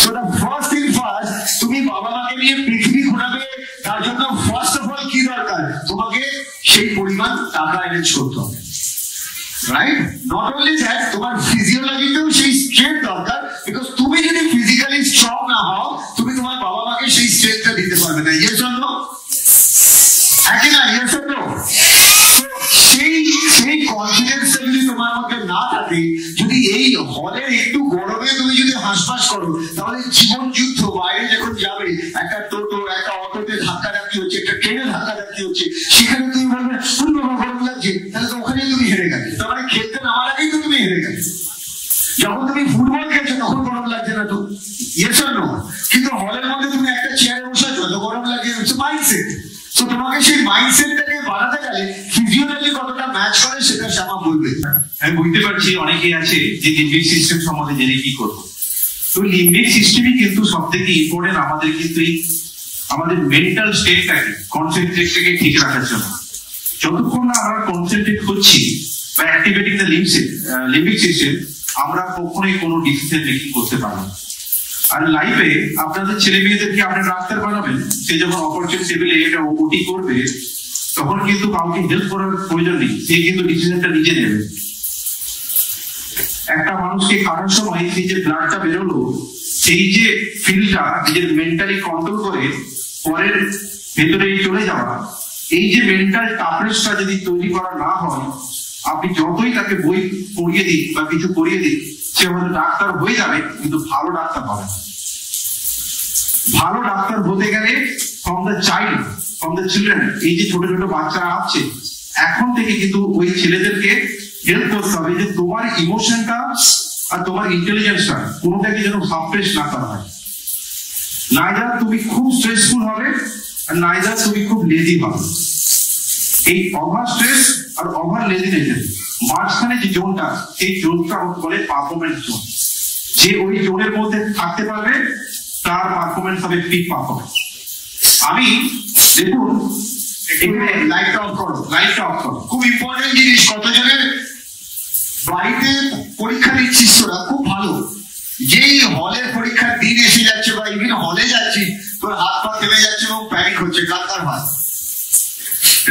So the first thing first, তুমি বাবা মাকে নিয়ে পৃথিবী ঘোরাবে, তার জন্য ফার্স্ট অফ অল কি দরকার? তোমাকে সেই পরিমাণ টাকা অ্যারেঞ্জ করতে হবে, রাইট? নট অনলি দ্যাট, তোমার ফিজিওলজিতেও সেই স্ট্রেংথ দরকার, বিকজ তুমি যদি ফিজিক্যালি স্ট্রং না হও তুমি তোমার বাবা মাকে সেই স্ট্রেংথটা দিতে পারবে না। Yes or no? একই না? Yes or no? সেই কনফিডেন্সটা যদি তোমার মধ্যে না থাকে, যদি এই হলের একটু গরমে তুমি যদি হাঁসফাঁস করো, তাহলে জীবন যুদ্ধ বাইরে যখন যাবে, একটা টোটো একটা অটোতে ধাক্কাধাক্কি হচ্ছে, একটা ট্রেনে ধাক্কাধাক্কি হচ্ছে, সেখানে তুমি বলবে বাবা গরম লাগছে, তাহলে তো ওখানে তুমি হেরে গেলে। তার মানে খেলতে নামার আগেই তো তুমি হেরে গেলে। যখন তুমি ফুটবল খেলছো তখন গরম লাগছে না তো? Yes or no? কিন্তু হলের মধ্যে তুমি একটা চেয়ারে বসে আছো, তো গরম লাগে, হচ্ছে মাইন্ডসেট। তো তোমাকে সেই মাইন্ডসেটটাকে বাড়াতে গেলে ফিজিওলজি কতটা ম্যাচ করে সেটা শ্যামা বলবে। আমি বুঝতে পারছি অনেকেই আছে যে লিম্বিক সিস্টেম সম্বন্ধে জেনে কি করবো। তো লিম্বিক সিস্টেমই কিন্তু সব থেকে ইম্পর্টেন্ট আমাদের, কিন্তু আমাদের মেন্টাল স্টেটটাকে, কনসেন্ট্রেটটাকে ঠিক রাখার জন্য। যতক্ষণ না আমরা কনসেন্ট্রেট করছি বা অ্যাক্টিভেটিং দ্য লিম্বিক সিস্টেম, আমরা কখনোই কোনো ডিসিশন মেকিং করতে পারবো না। আর লাইফে আপনাদের ছেলে মেয়েদেরকে আপনি ডাক্তার বানাবেন, সে যখন অপারেশন টেবিলে এটা ওটি করবে, তখন কিন্তু কাউকে হেল্প করার প্রয়োজন নেই, সে কিন্তু ডিসিশনটা নিজে নেবে। একটা মানুষকে কাটার সময় সেই যে ব্লাডটা বেরোলো, সেই যে ফিলটা নিজের মেন্টালি কন্ট্রোল করে পরের ভেতরে চলে যাওয়া, এই যে মেন্টাল টাফনেসটা যদি তৈরি করা না হয়, আপনি যতই তাকে বই পড়িয়ে দিন বা কিছু করিয়ে দিন, সে হয়তো ডাক্তার হয়ে যাবে কিন্তু ভালো ডাক্তার হবে না। ভালো ডাক্তার হতে গেলে ফ্রম দ্য চিলড্রেন, এই যে ছোট ছোট বাচ্চারা আসছে এখন থেকে, কিন্তু ওই ছেলেদেরকে হেল্প করতে হবে যে তোমার ইমোশনটা আর তোমার ইন্টেলিজেন্সটা কোনোটাকে যেন সাপ্রেস না করা হয়। না, তুমি খুব স্ট্রেসফুল হবে আর নাইদার তুমি খুব লেজি হবে। এই ওভার স্ট্রেস আর ওভার লেজিনেস মাঝখানে যে জোনটা, এই জোনটা বলে পারফরমেন্স জোন। যে ওই জোনের মধ্যে থাকতে পারবে তার পারফরমেন্স হবে পিক পারফরমেন্স। আমি দেখুন এখানে লাইটটা অফ করো, লাইটটা অফ করো, খুব ইম্পর্টেন্ট জিনিস। কতজনের বাড়িতে পরীক্ষা দিচ্ছিস তোরা, খুব ভালো, যেই হলে পরীক্ষার দিন এসে যাচ্ছে বা ইভিন হলে যাচ্ছি তোর হাত পা থেমে যাচ্ছে এবং প্যানিক হচ্ছে, কার হয়?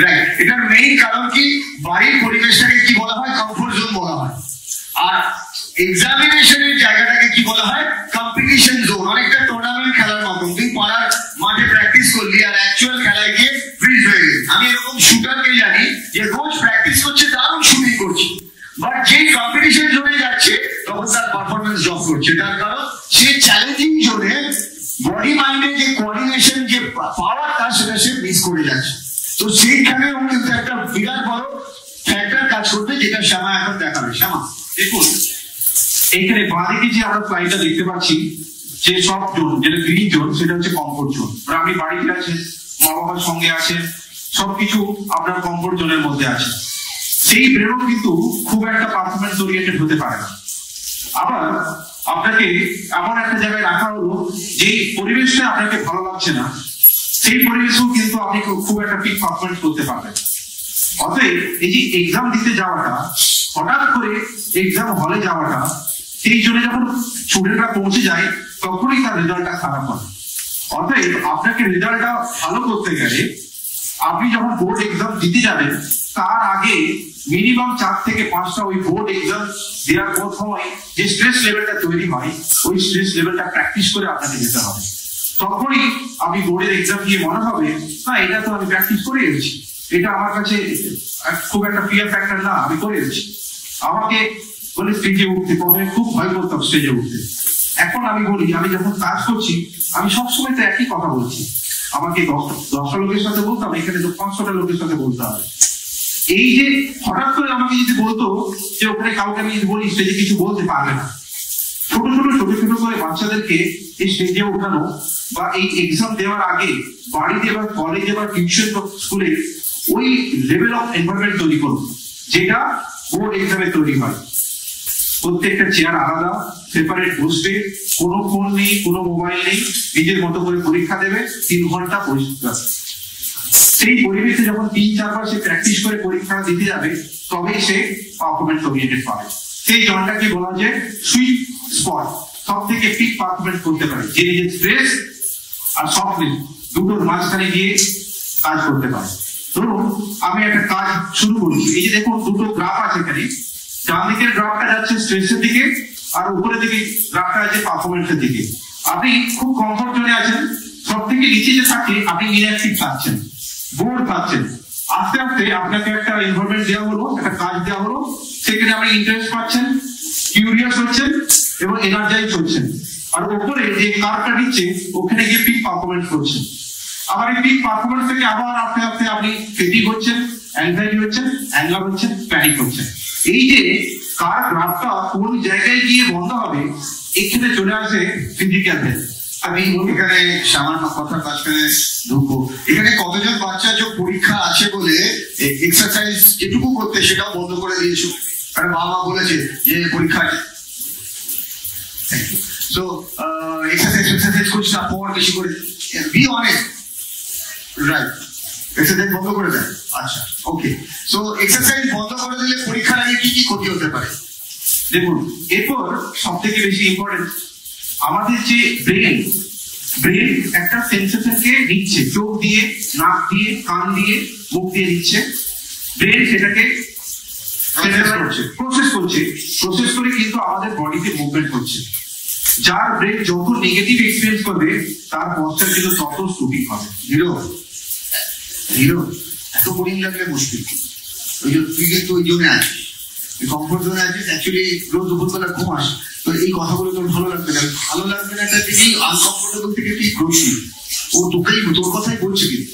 রাইট। এটার মেইন কারণ কি, বাড়ির পরিবেশটাকে কি বলা হয়? কমফোর্ট জোন বলা হয়। আর এক্সামিনেশনের জায়গাটাকে কি বলা হয়? Competition zone. অনেকটা টুর্নামেন্ট খেলার মতন, তুই পাড়ার মাঠে প্র্যাকটিস করলি আর অ্যাকচুয়াল খেলায় গিয়ে ফ্রিজ হয়ে গেলি। আমি এরকম শুটারকে জানি যে রোজ প্র্যাকটিস করছে, দারুণ শুটিং করছে, বাট যেই কম্পিটিশন জোনে যাচ্ছে তখন তার পারফরমেন্স ড্রপ করছে। তার কারণ সে চ্যালেঞ্জিং জোনে বডি মাইন্ডের যে কোঅর্ডিনেশন, যে পাওয়ারটা, সেটা সে মিস করে যাচ্ছে। তো সেইখানেও কিন্তু একটা বিরাট বড় ফ্যাক্টর কাজ করবে, যেটা শ্যামা এখন দেখাবে। শ্যামা দেখুন এইখানে বাঁদিকে যে আমরা স্লাইডটা দেখতে পাচ্ছি, যে সব জোন, যেটা গ্রিন জোন, সেটা হচ্ছে কমফোর্ট জোন। আপনি বাড়িতে আছেন, মা বাবার সঙ্গে আছেন, সবকিছু আপনার কমফোর্ট জোনের মধ্যে আছে। সেই ব্রেনও কিন্তু খুব একটা পারফরমেন্স ওরিয়েন্টেড হতে পারে না। আবার আপনাকে এমন একটা জায়গায় রাখা হলো যেই পরিবেশটা আপনাকে ভালো লাগছে না, সেই পরিবেশেও কিন্তু আপনি খুব একটা পিক পারফরমেন্স করতে পারবেন। অতএব এই যে এক্সাম দিতে যাওয়াটা, হঠাৎ করে এক্সাম হলে যাওয়াটা, সেই জন্য যখন স্টুডেন্টরা পৌঁছে যায় তখনই তার রেজাল্টটা খারাপ হয়। অতএব আপনাকে রেজাল্টটা ভালো করতে গেলে আপনি যখন বোর্ড এক্সাম দিতে যাবেন তার আগে মিনিমাম 4 থেকে 5টা ওই বোর্ড এক্সাম দেওয়ার পর সময় যে স্ট্রেস লেভেলটা তৈরি হয়, ওই স্ট্রেস লেভেলটা প্র্যাকটিস করে আপনাকে যেতে হবে। তখনই আপনি বোর্ডের এক্সাম দিয়ে মনে হবে, না এটা তো আমি প্র্যাকটিস করে এসেছি, এটা আমার কাছে খুব একটা ফিয়ার ফ্যাক্টর না, আমি করে এসেছি। আমাকে বলে স্টেজে উঠতে, প্রথমে খুব ভয় করতাম স্টেজে উঠতে। এখন আমি বলি, আমি যখন কাজ করছি আমি সবসময় তো একই কথা বলছি। আমাকে 10টা লোকের সাথে বলতাম, এখানে তো 500টা লোকের সাথে বলতে হবে। এই যে হঠাৎ করে আমাকে যদি বলতো যে ওখানে কাউকে আমি যদি বলি স্টেজে কিছু বলতে পারবে না, ছোট ছোট করে বাচ্চাদেরকে এই স্টেজে ওঠানো বা এই এক্সাম দেওয়ার আগে বাড়িতে বা কলেজে বা টিউশন স্কুলে ওই লেভেল অফ এনভায়রনমেন্ট তৈরি করুন যেটা বোর্ড এক্সামে তৈরি হয়। প্রত্যেকটা চেয়ার আলাদা, সেপারেট বসবে, কোনো ফোন নেই, কোনো মোবাইল নেই, নিজের মতো করে পরীক্ষা দেবে, 3 ঘন্টা পরিষ্কার। সেই পরিবেশে যখন 3-4 বার সে প্র্যাকটিস করে পরীক্ষা দিতে যাবে, তবেই সে পারফরমেন্স ওরিয়েন্টেড পাবে। সেই জনটাকে বলা যায় সুইট স্পট, সব থেকে পিক পারফরমেন্স করতে পারে, যে নিজের স্ট্রেস আর সফটনেস দুটোর মাঝখানে গিয়ে কাজ করতে পারে। ধরুন আমি একটা কাজ শুরু করি, এই যে দেখুন দুটো গ্রাফ আছে এখানে, ডান দিকের গ্রাফটা যাচ্ছে স্ট্রেসের দিকে আর উপরের দিকে গ্রাফটা আছে পারফরমেন্সের দিকে। আপনি খুব কমফোর্ট জোনে আছেন, সব থেকে নিচে যে থাকে আপনি ইনঅ্যাক্টিভ থাকছেন, বোর্ড থাকছেন। আস্তে আস্তে আপনাকে একটা এনভায়রনমেন্ট দেওয়া হলো, একটা কাজ দেওয়া হলো, সেখানে আপনি ইন্টারেস্ট পাচ্ছেন, কিউরিয়াস হচ্ছেন এবং এনার্জাইজ হচ্ছেন। আর উপরে যে কার্ভটা নিচ্ছে ওখানে গিয়ে পিক পারফরমেন্স করছেন। আবার এই পিক পারফরমেন্স থেকে আবার আস্তে আস্তে আপনি ফেটিগ হচ্ছেন, অ্যাংজাইটি হচ্ছেন, অ্যাঙ্গার হচ্ছেন, প্যানিক হচ্ছেন। এই যে কার গ্রাফটা কোন জায়গায় গিয়ে বন্ধ হবে, এখানে চলে আসে ফিজিক্যাল হেলথ। আমি এখানে সামান্য কথা মাঝখানে ঢুকবো। এখানে কতজন বাচ্চা যে পরীক্ষা আছে বলে এক্সারসাইজ যেটুকু করতে সেটাও বন্ধ করে দিয়েছো, কারণ মা বলেছে যে পরীক্ষা সো এক্সারসাইজ করছি না, পর বেশি করে বি অনেস্ট, রাইট? এক্সারসাইজ বন্ধ করে দেয়, আচ্ছা ওকে। সো এক্সারসাইজ বন্ধ করে দিলে পরীক্ষার আগে কি কি ক্ষতি হতে পারে? দেখুন এরপর সব থেকে বেশি ইম্পর্টেন্ট, আমাদের যে ব্রেন একটা সেন্সেশনকে নিচ্ছে, চোখ দিয়ে, নাক দিয়ে, কান দিয়ে, মুখ দিয়ে নিচ্ছে, ব্রেন সেটাকে প্রসেস করে কিন্তু আমাদের বডিতে মুভমেন্ট করছে। যার ব্রেন যত নেগেটিভ এক্সপিরিয়েন্স করবে তার পশ্চাৎ কিন্তু তত স্টুপিং হবে। হিরো এত বোরিং লাগলে মুশকিল। ওই যে তুই কিন্তু ওই জোনে আছিস, কমফোর্ট জোনে আছিস, অ্যাকচুয়ালি রোজ দুপুরবেলা ঘুম আসে, তো এই কথাগুলো তোর ভালো লাগবে না। ভালো লাগবে না একটা থেকে আনকমফোর্টেবল থেকে তুই করছিস, ও তোকেই তোর কথাই বলছে কিন্তু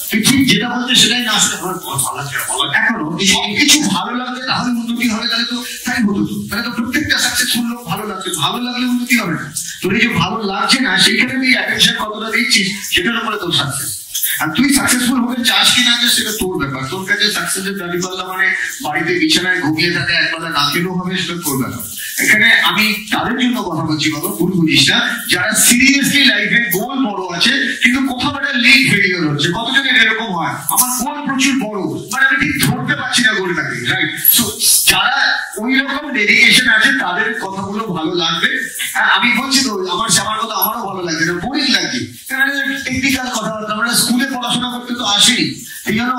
তুই ঠিক যেটা বলছে সেটাই না আসলে আমার ভালো লাগছে। এখনো সবকিছু ভালো লাগবে তাহলে উন্নতি হবে, তাহলে তো তাই হতো তো, তাহলে তো প্রত্যেকটা সাকসেসফুল লোক ভালো লাগছে, ভালো লাগলে উন্নতি হবে না। তোর এই যে ভালো লাগছে না সেইখানে তুই অ্যাটেনশন কতটা দিচ্ছিস সেটার উপরে তোর সাকসেস। আর তুই সাকসেসফুল হতে চাস কিনা যে সেটা তোর ব্যাপার। তোর কাছে সাকসেসের দাবি পাল্লা মানে বাড়িতে বিছানায় ঘুমিয়ে থাকা একবেলা না খেলেও হবে, সেটা তোর ব্যাপার। এখানে আমি তাদের জন্য কথা বলছি, বাবা ভুল বুঝিস না, যারা সিরিয়াসলি লাইফে গোল বড় আছে কিন্তু কোথাও একটা লিগ ফেলিওর হচ্ছে। কতজনের এরকম হয়, আমার গোল প্রচুর বড়, মানে আমি ঠিক ধরতে পারছি না গোলটাকে, রাইট? সো যারা ওই রকম ডেডিকেশন আছে তাদের কথাগুলো ভালো লাগবে। আমি বলছি তো আমার কথা আমারও ভালো লাগছে না, বোরিং লাগছে, কারণ টেকনিক্যাল কথাবার্তা, আমরা স্কুলে পড়াশোনা করতে তো আসেনি। এই জন্য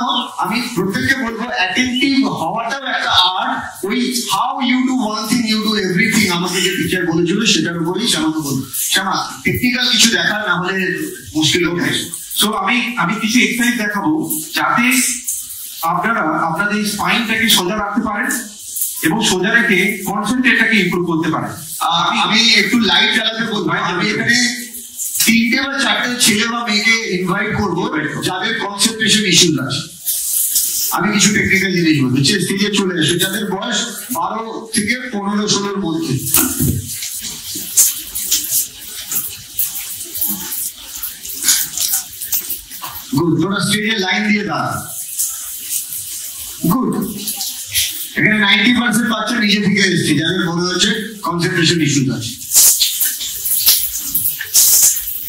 আমি প্রত্যেককে বলবো অ্যাটেন্টিভ হওয়াটাও একটা আর্ট। ওই how you do one thing you do everything আমাকে যে টিচার বলেছিল সেটার উপরেই শ্যামাকে বলবো, শ্যামা টেকনিক্যাল কিছু দেখা না হলে মুশকিল হয়ে যায়। সো আমি কিছু এক্সারসাইজ দেখাবো যাতে আপনারা আপনাদের স্পাইনটাকে সোজা রাখতে পারেন এবং সোজা রেখে কনসেন্ট্রেটটাকে ইমপ্রুভ করতে পারেন। আমি একটু লাইট জ্বালাতে বলবো। আমি এখানে 3টে বা 4টে ছেলে বা মেয়েকে ইনভাইট করবো যাদের কনসেন্ট্রেশন ইস্যুস আছে। আমি কিছু টেকনিক্যাল জিনিস বলবো, স্টেজে চলে আসে যাদের বয়স 12 থেকে 15-16 মধ্যে। গুড, তোরা স্টেজে লাইন দিয়ে দাঁড়া। গুড, এখানে 90% বাচ্চা নিজে থেকে এসছে যাদের মনে হচ্ছে কনসেন্ট্রেশন ইস্যুস আছে।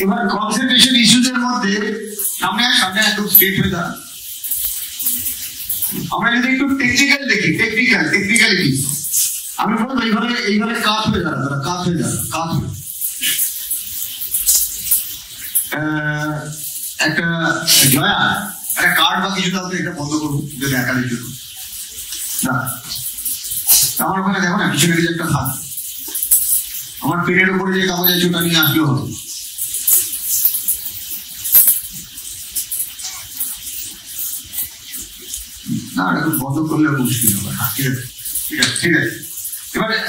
এবার কনসেন্ট্রেশন ইস্যুস এর মধ্যে সামনে একদম স্ট্রেট হয়ে দাঁড়া। আমরা যদি একটু টেকনিক্যাল দেখি, টেকনিক্যালিটি আমি বলবো এইভাবে কাত হয়ে দাঁড়া, কাত হয়ে একটা জয়া একটা কার্ড বা কিছু দাও, এটা বন্ধ করবো যদি একালের জন্য না। আমার ওখানে দেখো না পিছনে কিছু একটা থাক, আমার পেনের উপরে যে কাগজ আছে ওটা নিয়ে আসলেও হবে। না এখন বন্ধ করলে মুশকিল হবে। ঠিক আছে ঠিক আছে,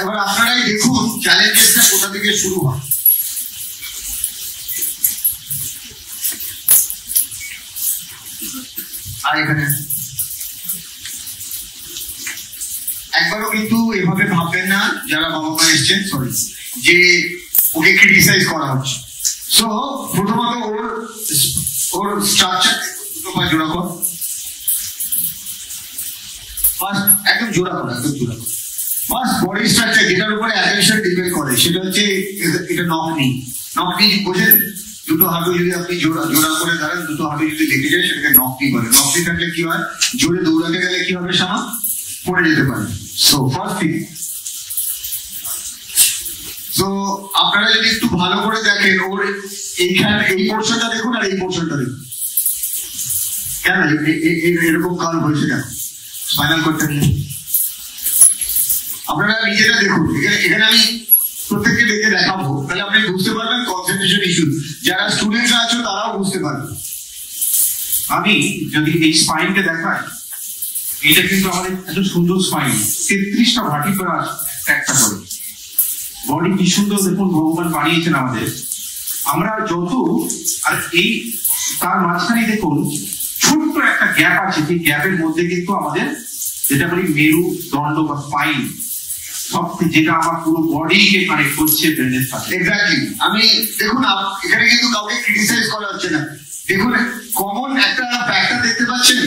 এবার আপনারাই দেখুন চ্যালেঞ্জেসটা কোথা থেকে শুরু হয়। আর এখানে একবারও কিন্তু এভাবে ভাববেন না যারা বাবা মা এসছেন, সরি, যে ওকে ক্রিটিসাইজ করা হচ্ছে। সো প্রথমত ওর স্ট্রাকচার জোড়া কর, একদম জোড়া কর, ফার্স্ট বডি স্ট্রাকচার যেটার উপরে অ্যাটেনশন ডিপেন্ড করে সেটা হচ্ছে এটা নকনি বোঝেন? দুটো হাঁটু যদি আপনি জোড়া করে দাঁড়ান, দুটো হাঁটু যদি লেগে যায় সেটাকে নকনি বলে। নকনি থাকলে কি হয়, জোরে দৌড়াতে গেলে কি হবে, সামা পড়ে যেতে পারে। সো ফার্স্ট থিং, সো আপনারা যদি একটু ভালো করে দেখেন ওর এইখানে এই পোর্শনটা দেখুন আর এই পোর্শনটা দেখুন, কেন এরকম কার্ভ হয়েছে কেন স্পাইনাল কর্ডটা নিয়ে আপনারা নিজেরা দেখুন। এখানে আমি প্রত্যেককে দেখে দেখাবো, তাহলে আপনি বুঝতে পারবেন কনসেন্ট্রেশন ইস্যু। যারা স্টুডেন্টরা আছো তারাও বুঝতে পারবে। আমি যদি এই স্পাইনকে দেখাই, এটা কিন্তু আমাদের এত সুন্দর স্পাইন, 33টা ভার্টিব্রা একটা করে। বডি কি সুন্দর দেখুন ভগবান বানিয়েছেন আমাদের। আমরা যত আর এই তার মাঝখানে দেখুন ছোট্ট একটা গ্যাপ আছে, সেই গ্যাপের মধ্যে কিন্তু আমাদের যেটা বলি মেরুদণ্ড বা স্পাইন, যেটা আমার পুরো বডিকে কানেক্ট করছে ব্রেনের সাথে। এক্স্যাক্টলি। আমি দেখুন এখানে কিন্তু কাউকে ক্রিটিসাইজ করা হচ্ছে না। দেখুন কমন একটা ফ্যাক্টর দেখতে পাচ্ছেন,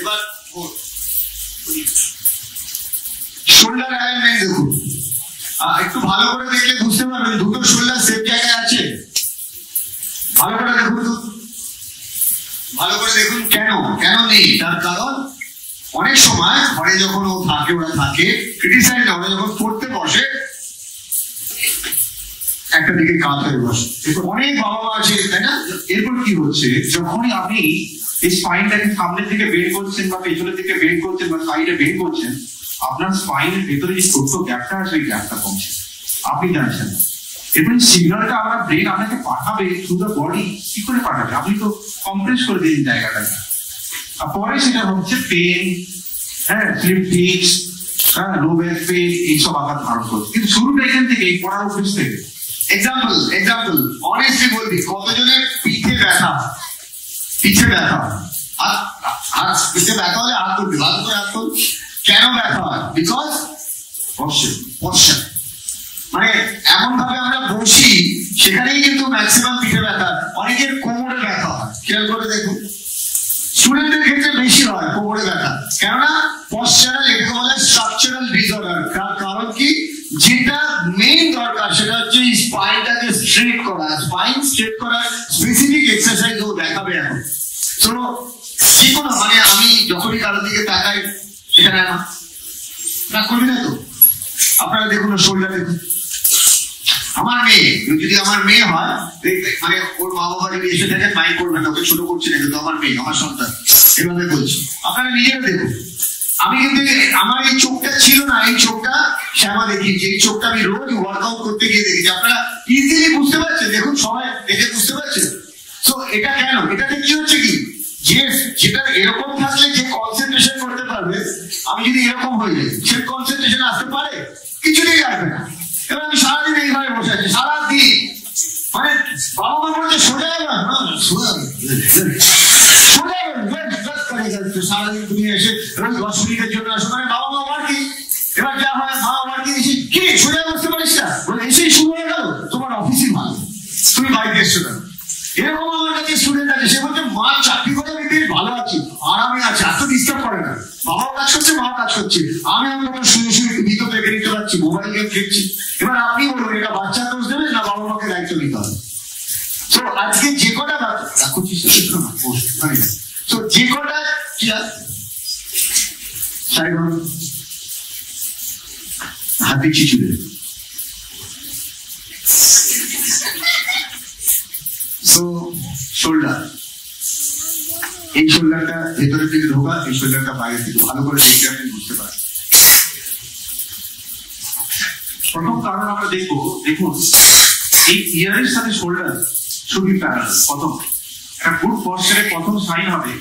এবার শোল্ডার অ্যালাইনমেন্ট দেখুন, একটু ভালো করে দেখলে বুঝতে পারবেন দুটো শোল্ডার সেম জায়গায় আছে। ভালো করে দেখুন কেন নেই, তার কারণ অনেক সময় ঘরে যখন ওরা থাকে ক্রিটিসাইজ না, ওরা যখন পড়তে বসে একটা দিকে কাত হয়ে বসে। অনেক বাবা মা আছে, তাই না? এরপর কি হচ্ছে, যখনই আপনি এই স্পাইনটাকে সামনের দিকে বের করছেন বা পেছনের দিকে বের করছেন বা সাইডে বের করছেন, আপনার স্পাইনের ভেতরে যে ছোট্ট গ্যাপটা আছে ওই গ্যাপটা কমছে, আপনি জানছেন না। এরপরে সিগন্যালটা আমার ব্রেন আপনাকে পাঠাবে থ্রু দ্য বডি, কি করে পাঠাবে? আপনি তো কম্প্রেস করে দিন জায়গাটাকে, আর পরে সেটা হচ্ছে pain, slip disc, low back pain, এইসব আঘাত ধারণ করছে। কিন্তু শুরুটা এখান থেকে, এই পড়ার অভ্যেস থেকে। এক্সাম্পল অনেস্টলি বলবি, কতজনের পিঠে ব্যথা আর পিঠে ব্যথা হলে হাত তুলবি, ভালো করে হাত তুল। কেন ব্যথা হয়? বিকজ পশ্চাৎ মানে এমন ভাবে আমরা বসি সেখানেই কিন্তু ম্যাক্সিমাম পিঠে ব্যথা, অনেকের কোমরে ব্যথা হয়, খেয়াল করে দেখুন। স্টুডেন্টদের ক্ষেত্রে বেশি হয় কোমরে ব্যথা, কেননা পশ্চারাল, এটাকে বলে স্ট্রাকচারাল ডিসঅর্ডার। কারণ কি, যেটা মেইন দরকার সেটা হচ্ছে স্পাইনটাকে স্ট্রেট করা। স্পাইন স্ট্রেট করার স্পেসিফিক এক্সারসাইজ ও দেখাবে এখন। তো যে কোনো, মানে আমি যখনই কারোর দিকে তাকাই, এখানে না করবি না তো, আপনারা দেখুন শোল্ডার দেখুন। আমার মেয়ে, যদি আমার মেয়ে হয়, মানে ওর মা বাবা যদি এসে থাকে মাইন্ড করবে না, ওকে ছোট করছি না, কিন্তু আমার মেয়ে, আমার সন্তান, এভাবে বলছি। আপনারা নিজেরা দেখুন, আমি কিন্তু আমার এই চোখটা ছিল না, এই চোখটা শ্যামা দেখিয়েছি, এই চোখটা আমি রোজ ওয়ার্কআউট করতে গিয়ে দেখেছি। আপনারা ইজিলি বুঝতে পারছেন, দেখুন সবাই দেখে বুঝতে পারছেন। তো এটা কেন, এটাতে কি হচ্ছে কি, যে যেটা এরকম থাকলে যে কনসেন্ট্রেশন করতে পারবে, আমি যদি এরকম হয়ে যাই, সে কনসেন্ট্রেশন আসতে পারে? কিছুতেই আসবে না। এবার আমি সারাদিন এইভাবে বসে আছি, সারাদিন, মানে বাবা মা বলছে সোজা যাবে না, সোজা সারাদিন তুমি এসে রোজ 10 মিনিটের জন্য আসো, মানে বাবা মা ওয়ার্কিং। এবার যা হয়, মা ওয়ার্কিং এসে কি সোজা বসতে পারিস না, এসেই শুরু হয়ে গেল তোমার অফিসই ভালো, তুমি বাড়িতে এসছো না। এরকম আমার কাছে স্টুডেন্ট আছে, সে বলছে মা চাকরি করে আমি বেশ ভালো আছি, আরামে আছে, এত ডিস্টার্ব করে না, বাবাও কাজ করছে মাও কাজ করছে, আমি আমার শুয়ে শুয়ে ভিতর দেখে নিতে পারছি, মোবাইল গেম খেলছি। এবার আপনি বলুন, এটা বাচ্চা দোষ দেবে না বাবা মাকে দায়িত্ব নিতে হবে? তো আজকে যে কটা তো যে কটা হাতে চিচুড়ে, শোল্ডার, এই শোল্ডারটা ভেতরের দিকে ঢোকা, এই শোল্ডারটা বাইরে থেকে, ভালো করে দেখে আপনি বুঝতে পারেন। প্রথম কারণ আমরা দেখবো, দেখুন এই ইয়ারের সাথে শোল্ডার শুধু প্যারাল। প্রথম একটা গুড পশ্চারে প্রথম সাইন হবে,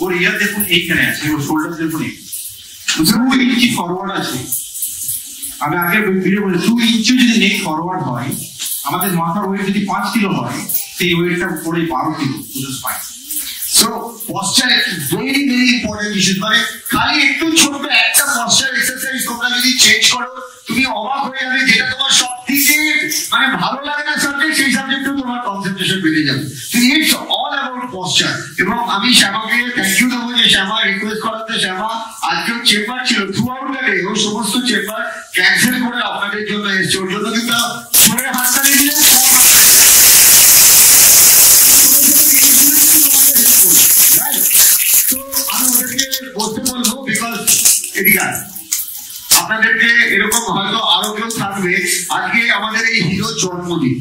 ওর ইয়ার দেখুন এইখানে আছে, ওর শোল্ডার দেখুন 2 ইঞ্চি ফরওয়ার্ড আছে। আমি আগে ভিডিও বলি 2 ইঞ্চি যদি নেক ফরওয়ার্ড হয়, আমাদের মাথার ওয়েট যদি 5 কিলো হয়, সেই ওয়েটটা পড়ে 12 কিলো পুরো spine. So posture very very important issue, মানে খালি একটু ছোট্ট একটা পশ্চার এক্সারসাইজ তোমরা যদি চেঞ্জ করো, তুমি অবাক হয়ে যাবে, যেটা তোমার সব থেকে মানে ভালো লাগে না সাবজেক্ট, সেই সাবজেক্টেও তোমার কনসেন্ট্রেশন বেড়ে যাবে। It's all about posture. এবং আমি শ্যামাকে থ্যাংক ইউ দেবো যে শ্যামা রিকোয়েস্ট করাতে, শ্যামা আজকেও চেম্বার ছিল থ্রু আউট দ্য ডে, ও সমস্ত চেম্বার ক্যান্সেল করে আপনাদের জন্য এসছে, ওর জন্য কিন্তু জোরে হাততালি দিলেন। তো আমি ওদেরকে বলতে বলবো, বিকজ এদিকে আপনাদেরকে এরকম হয়তো আরো কেউ থাকবে, আজকে আমাদের এই হিরো জন্মদিন,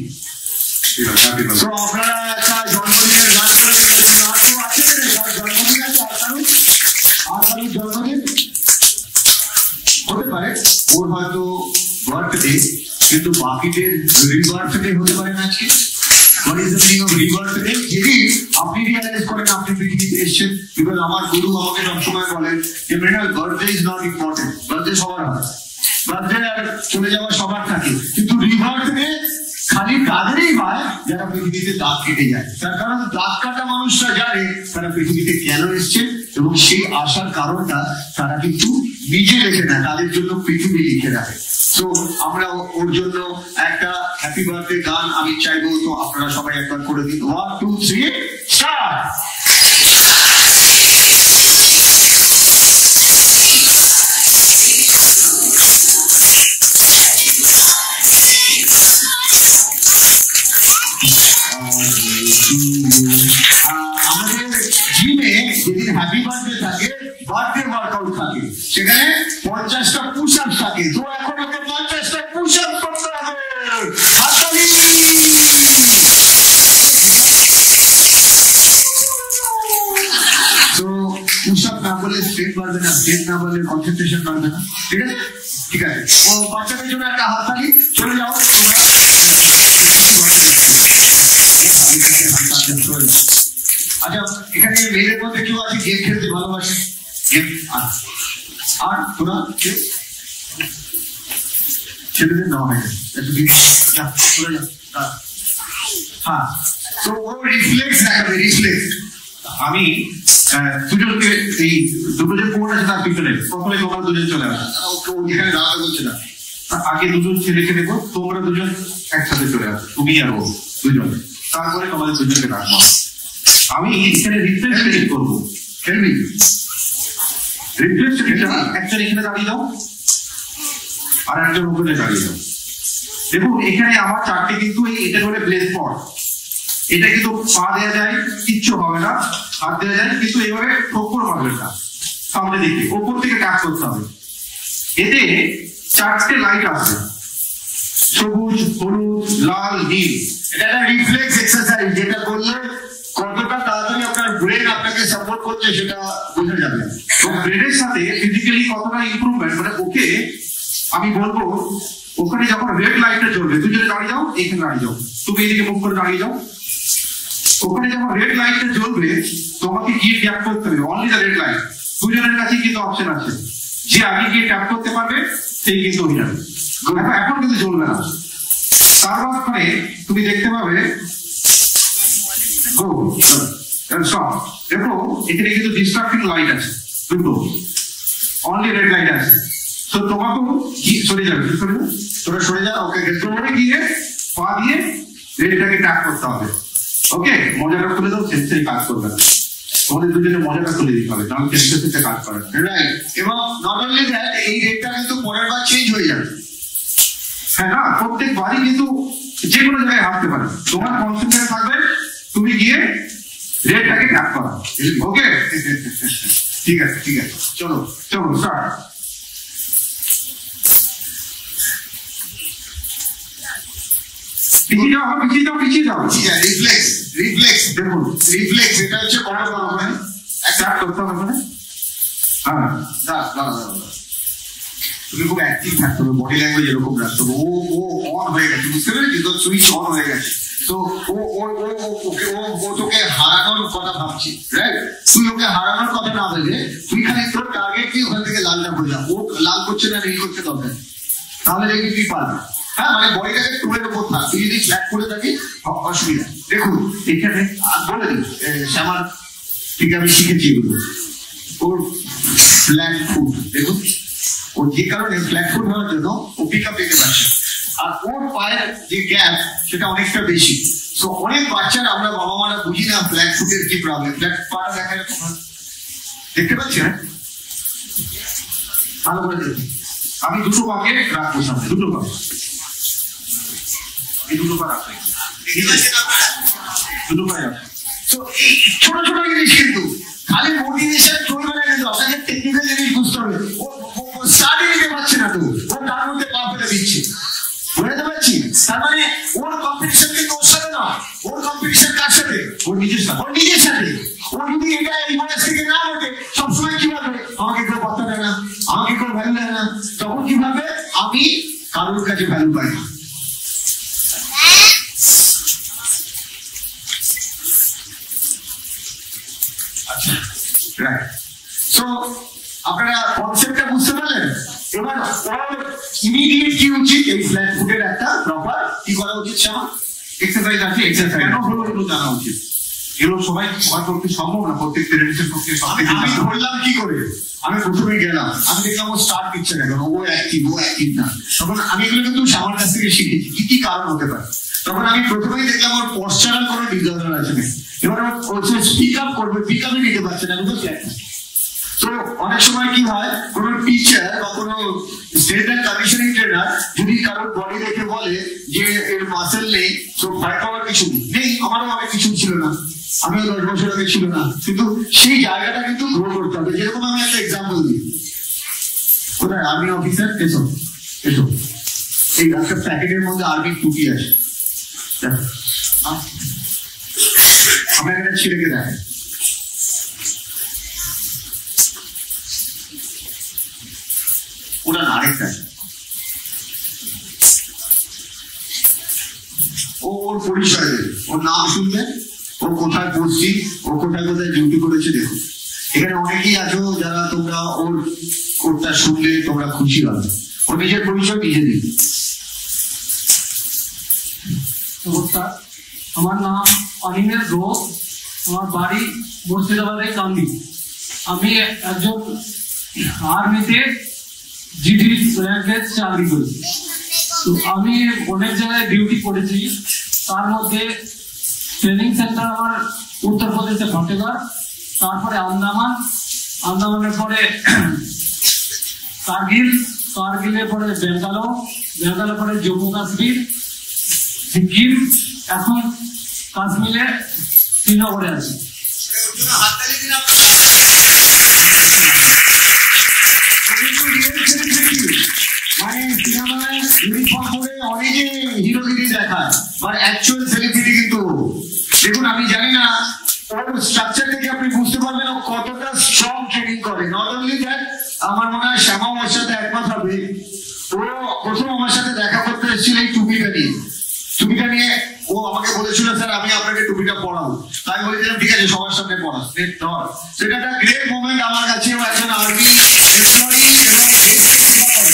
তো আপনারা একটা জন্মদিনের গান করে জন্মদিন আছে, আর কারোর জন্মদিন হতে পারে, ওর হয়তো বার্থডে, কিন্তু বাকিদের রিবার্থডে হতে পারে না আজকে। What is the meaning of rebirthday? যেদিন আপনি রিয়ালাইজ করেন আপনি পৃথিবীতে এসেছেন, বিকজ আমার গুরু আমাকে সবসময় বলেন যে Mrinal, birthday is not important, birthday সবার হয়, বার্থডে আর চলে যাওয়া সবার থাকে, কিন্তু রিবার্থডে খালি তাদেরই হয় যারা পৃথিবীতে দাগ কেটে যায়। তার কারণ দাগ কাটা মানুষরা জানে তারা পৃথিবীতে কেন এসছে, এবং সেই আসার কারণটা তারা কিন্তু নিজে লেখে না, তাদের জন্য পৃথিবী লিখে রাখে। তো আমরা ওর জন্য একটা হ্যাপি বার্থডে গান আমি চাইবো, তো আপনারা সবাই একবার করে দিন। 1 2 3 স্টার্ট। আমাদের জিমে যেদিন হ্যাপি বার্থডে থাকে, বার্থডে ওয়ার্কআউট থাকে, সেখানে 50টা পুশ আপ থাকে, তো এখন ওকে 50টা পুশ আপ করতে হবে। হাততালি। তো পুশ আপ না বলে স্ট্রেট বাড়বে না, স্ট্রেট না বলে কনসেন্ট্রেশন বাড়বে না, ঠিক আছে? ঠিক আছে, ও বাচ্চাদের জন্য একটা হাততালি। চলে যাও তোমরা। আচ্ছা, এখানে মেয়েদের মধ্যে কেউ আছে গেম খেলতে ভালোবাসে? গেম আর তোরা ছেলেদের নেওয়া হয়, হ্যাঁ। তো ও রিফ্লেক্স দেখাবে, রিফ্লেক্স। আমি দুজনকে এই দুটো যে কোড আছে তার পিছনে প্রথমে তোমরা দুজন চলে আসো, ওকে ওইখানে দাঁড়াতে বলছে না, আগে দুজন ছেলেকে দেবো, তোমরা দুজন একসাথে চলে আসো, তুমি আর ও দুজন, তারপরে তোমাদের দুজনকে রাখবো। আমি এখানে রিপ্লেসমেন্ট করবো, খেলবি রিপ্লেসমেন্টটা একজন এখানে দাঁড়িয়ে দাও আর একজন ওখানে দাঁড়িয়ে দাও। দেখুন এখানে আমার চারটে কিন্তু এটা বলে ব্লেড পট, এটা কিন্তু পা দেওয়া যায়, কিচ্ছু হবে না, হাত দেওয়া যায়, কিন্তু এভাবে ঠোকর মারবে না, সামনে দিকে ওপর থেকে কাজ করতে হবে। এতে চারটে লাইট আছে, সবুজ, হলুদ, লাল, নীল। এটা একটা রিফ্লেক্স এক্সারসাইজ, যেটা করলে কতটা তাড়াতাড়ি আপনার ব্রেন আপনাকে সাপোর্ট করছে সেটা বোঝা যাবে। তো ব্রেনের সাথে ফিজিক্যালি কতটা ইমপ্রুভমেন্ট, মানে ওকে আমি বলবো ওখানে যখন রেড লাইটটা জ্বলবে, দুজনে দাঁড়িয়ে যাও, এখানে দাঁড়িয়ে যাও, তুমি এদিকে মুখ করে দাঁড়িয়ে যাও। ওখানে যখন রেড লাইটটা জ্বলবে তোমাকে গিয়ে ট্যাপ করতে হবে, অনলি দ্য রেড লাইট। দুজনের কাছে কিন্তু অপশন আছে, যে আগে গিয়ে ট্যাপ করতে পারবে সেই কিন্তু হয়ে যাবে। এখন কিন্তু জ্বলবে না, তার মাঝখানে তুমি দেখতে পাবে গো স্টপ। দেখো এখানে কিন্তু ডিস্ট্রাক্টিং লাইট আছে দুটো, অনলি রেড লাইট আছে। তো তোমাকেও সরে যাবে, তোরা সরে যাও, ওকে তোমাকে গিয়ে পা দিয়ে রেডটাকে ট্যাপ করতে হবে। ওকে, মজাটা খুলে দাও, সেই কাজ করবে না, তোমাদের দুজনে মজাটা খুলে দিতে হবে, তাহলে সেটা কাজ করে। রাইট, এবং নট অনলি দ্যাট, এই রেটটা কিন্তু পরের বার চেঞ্জ হয়ে যাবে। হ্যাঁ না, প্রত্যেকবারই কিন্তু যে কোনো জায়গায় হাঁটতে পারে, তোমার কনসেন্ট্রেট থাকবে, তুমি গিয়ে রেডটাকে ট্যাপ করা। ওকে ঠিক আছে, ঠিক আছে, চলো চলো স্টার্ট। পিছিয়ে যাও, পিছিয়ে যাও, পিছিয়ে যাও। ঠিক আছে, রিফ্লেক্স, রিফ্লেক্স, দেখুন রিফ্লেক্স, এটা হচ্ছে করা হবে, স্টার্ট করতে হবে মানে। হ্যাঁ তুমি খুব অ্যাক্টিভ থাকতে হবে, বডি ল্যাঙ্গুয়েজ এরকম রাখতে হবে। ও অন হয়ে গেছে, বুঝতে পেরেছি, তোর সুইচ অন হয়ে গেছে। তো ও তোকে হারানোর কথা ভাবছি, রাইট? তুই ওকে হারানোর কথা না ভেবে তুই খালি তোর টার্গেট কি ওখান থেকে লালটা করে যা। ও লাল করছে না নীল করছে দরকার, তাহলে দেখবি তুই পারবি। হ্যাঁ, মানে বডিটাকে টুলের উপর থাক, তুই যদি ফ্ল্যাট করে থাকি অসুবিধা। দেখুন এখানে বলে দিই শ্যামার থেকে আমি শিখেছি এগুলো। ওর ফ্ল্যাট ফুট, দেখুন ও যে কারণে ফ্ল্যাট ফুট হওয়ার জন্য ও পিক আপ দিতে পারছে, আর ওর পায়ের যে গ্যাপ সেটা অনেকটা বেশি। তো অনেক বাচ্চারা, আমরা বাবা মারা বুঝি না ফ্ল্যাট ফুটের কি প্রবলেম। ফ্ল্যাট পাটা দেখা যাচ্ছে, দেখতে পাচ্ছি না, ভালো করে দেখুন। আমি দুটো পাকে রাখবো সামনে, দুটো পা, এই দুটো পা রাখবো, দুটো পায়ে রাখবো। তো এই ছোট ছোট জিনিস কিন্তু খালি মোটিভেশন চলবে না, কিন্তু আপনাকে টেকনিক্যাল জিনিস বুঝতে হবে। ও স্টার্টই নিতে পারছে না, তো ও তার মধ্যে পা ফেলে দিচ্ছে, বুঝতে পারছি? তার মানে ওর কম্পিটিশন কিন্তু ওর সাথে না, ওর কম্পিটিশন কার সাথে? ওর নিজের সাথে, ওর নিজের সাথে। ও যদি এটা এই বয়স থেকে না ওঠে, সবসময় কি ভাববে? আমাকে কেউ কথা দেয় না, আমাকে কেউ ভ্যালু দেয় না, তখন কি ভাববে? আমি কারোর কাছে ভ্যালু পাই না। আচ্ছা, রাইট। সো আপনারা কনসেপ্টটা বুঝতে পারলেন? এবার ওর ইমিডিয়েট কি উচিত? এই ফ্ল্যাট ফুটের একটা প্রপার কি করা উচিত? শ্যামা, এক্সারসাইজ আছে, এক্সারসাইজ কেন হলো এগুলো জানা উচিত। এগুলো সবাই পক্ষে সম্ভব না, প্রত্যেক প্যারেন্টসের পক্ষে। আমি ধরলাম কি করে? আমি প্রথমে গেলাম, আমি দেখলাম ও স্টার্ট দিচ্ছে না কেন, ও অ্যাক্টিভ না। তখন আমি এগুলো কিন্তু শ্যামার কাছ থেকে শিখেছি কি কি কারণ হতে পারে। তখন আমি প্রথমেই দেখলাম ওর পশ্চারাল কোনো ডিসঅর্ডার আছে না। এবার ও স্পিক আপ করবে, পিক আপই নিতে পারছে না, কিন্তু ফ্ল্যাট। তো অনেক সময় কি হয়, কোন টিচার বা কোন স্টেট অ্যান্ড কন্ডিশনিং ট্রেনার যদি কারোর বডি দেখে বলে যে এর মাসেল নেই, তো ভয় পাওয়ার কিছু নেই। আমারও অনেক কিছু ছিল না, আমিও 10 বছর আগে ছিল না, কিন্তু সেই জায়গাটা কিন্তু গ্রো করতে হবে। যেরকম আমি একটা এক্সাম্পল দিই, কোথায় আর্মি অফিসার, এসো এসো, এই একটা প্যাকেটের মধ্যে আর্মির টুপি আছে, আমার একটা ছেলেকে দেখে, ওটা আরেকটা, ও ওর পরিচয় দেবে, ওর নাম শুনবে, ও কোথায় পড়ছি, ও কোথায় কোথায় ডিউটি করেছে। দেখো এখানে অনেকেই আছো যারা তোমরা ওর কোডটা শুনলে তোমরা খুশি হবে। ও নিজের পরিচয় নিজে দিবে। নমস্কার, আমার নাম অনিমেষ ঘোষ, আমার বাড়ি মুর্শিদাবাদের কান্দি। আমি একজন আর্মিতে জিডি র্যাঙ্কের চাকরি করি। তো আমি অনেক জায়গায় ডিউটি করেছি, তার মধ্যে ট্রেনিং সেন্টার আমার উত্তরপ্রদেশে ফতেগড়, তারপরে আন্দামানের পরে কার্গিলের পরে বেঙ্গালোর পরে জম্মু কাশ্মীর, সিকিম, এখন কাশ্মীরে শ্রীনগরে আছে। মানে সিনেমায় ইউনিফর্ম পরে অনেকে হিরোগিরি দেখায়, মানে অ্যাকচুয়াল সেলিব্রিটি কিন্তু দেখুন। আমি জানি না ওর স্ট্রাকচার থেকে আপনি বুঝতে পারবেন ও কতটা স্ট্রং ট্রেনিং করে। নট অনলি দ্যাট, আমার মনে হয় শ্যামা আমার সাথে একমত হবে, ও প্রথম আমার সাথে দেখা করতে এসেছিল এই টুপিটা নিয়ে। ও আমাকে বলেছিল স্যার আমি আপনাকে টুপিটা পড়াবো, তাই বলেছিলাম ঠিক আছে সবার সামনে পড়া। সেটা একটা গ্রেট মোমেন্ট আমার কাছে। ও একজন আর্মি এমপ্লয়ি এবং দেশকে সেবা করে।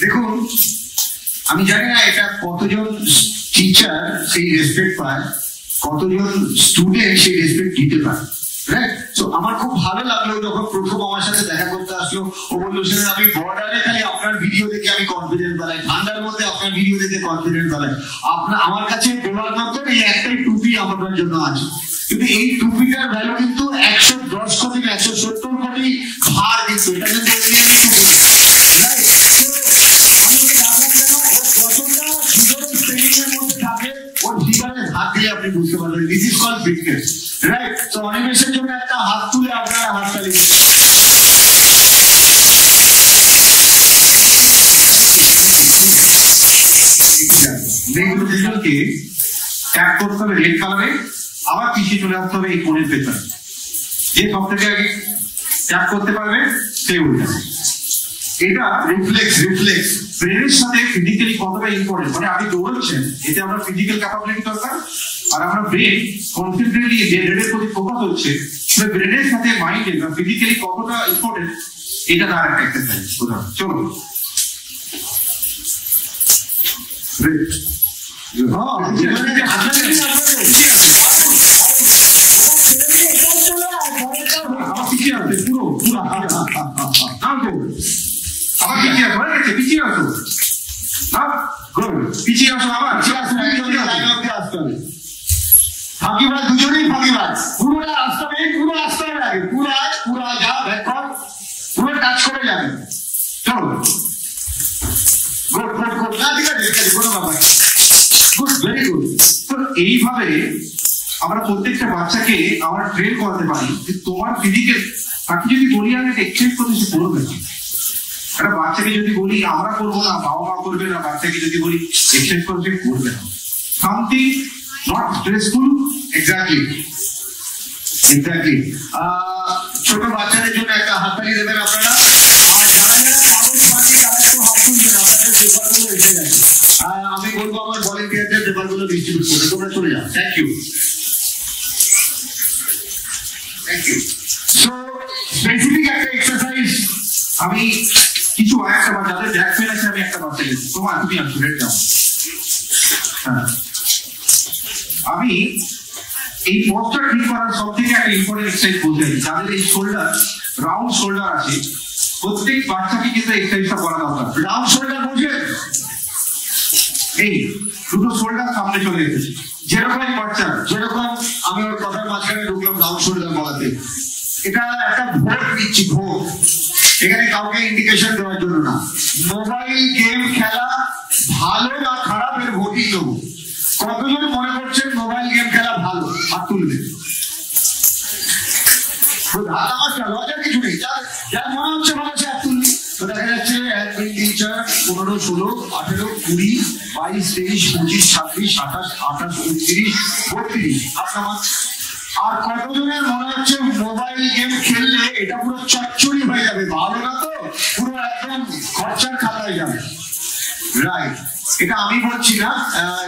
দেখুন আমি জানি না এটা কতজন টিচার সেই রেসপেক্ট পায়, কতজন স্টুডেন্ট সেই রেসপেক্ট দিতে পারে, রাইট? তো আমার খুব ভালো লাগলো যখন প্রথম আমার সাথে দেখা করতে আসলো। ও বললো স্যার আমি বর্ডারে খালি আপনার ভিডিও দেখে আমি কনফিডেন্স বাড়াই, ঠান্ডার মধ্যে আপনার ভিডিও দেখে কনফিডেন্স বাড়াই। আমার কাছে বলার মতন এই একটাই টুপি আমার জন্য আছে, কিন্তু এই টুপিটার ভ্যালু কিন্তু 110 কোটি 170 কোটি ভার, কিন্তু এটা কিন্তু আপনি বুঝতে পারবেন। This is called fitness, right? তো অনিমেষের জন্য একটা হাত তুলে আপনারা হাততালি দিন। দুজনকে ট্যাগ করতে হবে রেড কালারে, আবার পিছিয়ে চলে আসতে হবে এই কোণের পেছনে। যে সব থেকে আগে ট্যাগ করতে পারবে সে উঠে যাবে। এটা রিফ্লেক্স ব্রেনের সাথে ফিজিক্যালি কতটা ইম্পর্টেন্ট। মানে আপনি দৌড়চ্ছেন, এতে আমরা ফিজিক্যাল ক্যাপাবিলিটি দরকার, আর আমরা ব্রেন কনসেন্ট্রেটলি ব্রেনের প্রতি ফোকাস হচ্ছে, ব্রেনের সাথে মাইন্ডের বা ফিজিক্যালি কতটা ইম্পর্টেন্ট এটা তার একটা এক্সারসাইজ। চলো পিছিয়ে আসো আবার ফাঁকিবাজ, দুজনেই ফাঁকিবাজ। পুরোটা আসতে হবে, পুরো আসতে হবে আগে, পুরো যা ব্যাক কর, পুরো টাচ করে যাবে। চলো গুড, না ঠিক আছে কোনো ব্যাপার, গুড, ভেরি গুড। তো এইভাবে আমরা প্রত্যেকটা বাচ্চাকে আমরা ট্রেন করাতে পারি যে তোমার ফিজিক্যাল, তাকে যদি বলি আমি এক্সারসাইজ করতে সে করবে না। একটা বাচ্চাকে যদি বলি আমরা করবো না, বাবা মা করবে না, বাচ্চাকে যদি বলি এক্সারসাইজ করতে করবে না। Something not stressful. এক্স্যাক্টলি। ছোট বাচ্চাদের জন্য একটা হাততালি দেবেন আপনারা। আর যারা কাগজ পাননি তারা একটু হাত তুলবেন, আপনাদের পেপারগুলো এসে গেছে। আমি বলবো আমার ভলেন্টিয়ারদের পেপারগুলো ডিস্ট্রিবিউট করতে, তোমরা চলে যাও। Thank you. সো স্পেসিফিক একটা এক্সারসাইজ আমি কিছু একটা বাচ্চাদের ব্যাক পেন আছে, আমি একটা বাচ্চাকে তোমার তুমি আসো রেড দাও। হ্যাঁ, আমি এই পথটা ঠিক করার সব থেকে একটা ইম্পর্টেন্ট এক্সারসাইজ বলতে চাই। যাদের এই শোল্ডার, রাউন্ড শোল্ডার আছে, প্রত্যেক বাচ্চাকে কিন্তু এক্সারসাইজটা করা দরকার। রাউন্ড শোল্ডার বুঝলেন? এই দুটো শোল্ডার সামনে চলে এসেছে, যেরকম বাচ্চা, যেরকম আমি ওর কথার মাঝখানে ঢুকলাম রাউন্ড শোল্ডার বলাতে। এটা একটা ভোট দিচ্ছি, ভোট। এখানে কাউকে ইন্ডিকেশন দেওয়ার জন্য না। মোবাইল গেম খেলা ভালো না খারাপ এর ভোটই দেবো। কতজন মনে করছেন মোবাইল গেম খেলা ভালো? হাত তুলবেন। লজার কিছু নেই, যার মনে হচ্ছে ভালো সে হাত তুলবে। তো দেখা যাচ্ছে 1, 2, 3, 4, 15, 16, 18, 20, 22, 23, 25, 26, 27, 28, 29, 32 আপনার। আর কতজনের মনে হচ্ছে মোবাইল গেম খেললে এটা পুরো চচ্চড়ি হয়ে যাবে, ভালো না তো, পুরো একদম খরচার খাতায় যাবে, রাইট? এটা আমি বলছি না,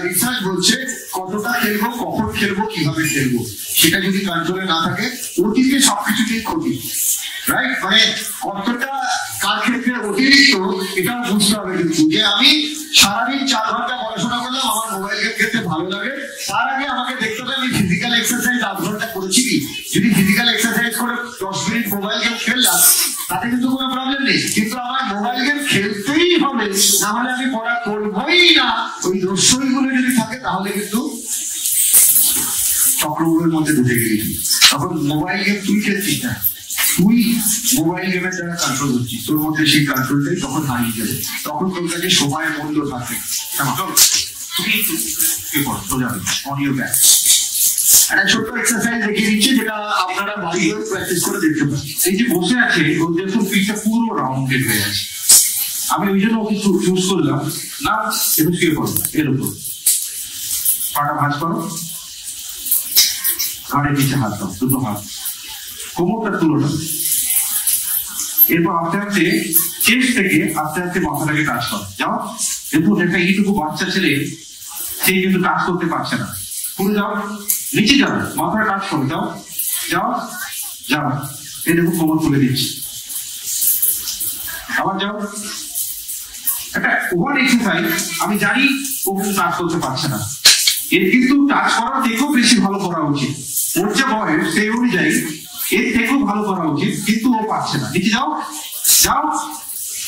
রিসার্চ বলছে কতটা খেলবো, কখন খেলবো, কিভাবে খেলবো, সেটা যদি কন্ট্রোলে না থাকে অতীতে সবকিছুতেই ক্ষতি, রাইট? মানে কতটা কার ক্ষেত্রে অতিরিক্ত এটাও বুঝতে হবে কিন্তু, যে আমি সারাদিন 4 ঘন্টা পড়াশোনা করলাম, আমার মোবাইল গেম খেলতে ভালো লাগে, তার আগে আমাকে দেখতে হবে আমি ফিজিক্যাল এক্সারসাইজ 8 ঘন্টা করেছি কি। যদি ফিজিক্যাল এক্সারসাইজ করে 10 মিনিট মোবাইল গেম খেললাম তাতে কিন্তু কোনো প্রবলেম নেই, কিন্তু আমার মোবাইল গেম খেলতেই হবে, না হলে আমি পড়া করবোই না, ওই রসইগুলো যদি থাকে তাহলে কিন্তু চক্রগুলোর মধ্যে ঢুকে গেছি। তখন মোবাইল গেম তুই খেলছিস না, তুই মোবাইল গেমের দ্বারা কন্ট্রোল হচ্ছিস, তোর মধ্যে সেই কন্ট্রোলটাই তখন হারিয়ে যাবে, তখন তোর কাছে সময়ের মূল্য থাকবে। তুমি চলে যাবে অন ইউর ব্যাক। একটা ছোট্ট এক্সারসাইজ দেখিয়ে দিচ্ছে যেটা আপনারা বাড়িতেও প্র্যাকটিস করে দেখতে পারেন। এই যে বসে আছে ওর দেখুন পিঠটা পুরো রাউন্ডেড হয়ে আছে, আমি ওই জন্য ওকে চুজ করলাম না, একটু শুয়ে পড়ো এর উপর, পাটা ভাঁজ করো, ঘাড়ের নিচে হাত দাও, দুটো হাত, কোমরটা তুলো না, এরপর আস্তে আস্তে চেস্ট থেকে আস্তে আস্তে মাথাটাকে টাচ করো। যাও, দেখুন একটা এইটুকু বাচ্চা ছেলে, সে কিন্তু টাচ করতে পারছে না, পুরো যাও, নিচে যাও, মাথাটা টাচ করো, যাও যাও যাও, এই দেখুন কোমর তুলে দিচ্ছি, আবার যাও। একটা ওভার এক্সারসাইজ, আমি জানি ও কিন্তু টাচ করতে পারছে না, এর কিন্তু টাচ করার থেকেও বেশি ভালো করা উচিত, ওর যে বয়স সেই অনুযায়ী এর থেকেও ভালো করা উচিত, কিন্তু ও পারছে না। নিচে যাও যাও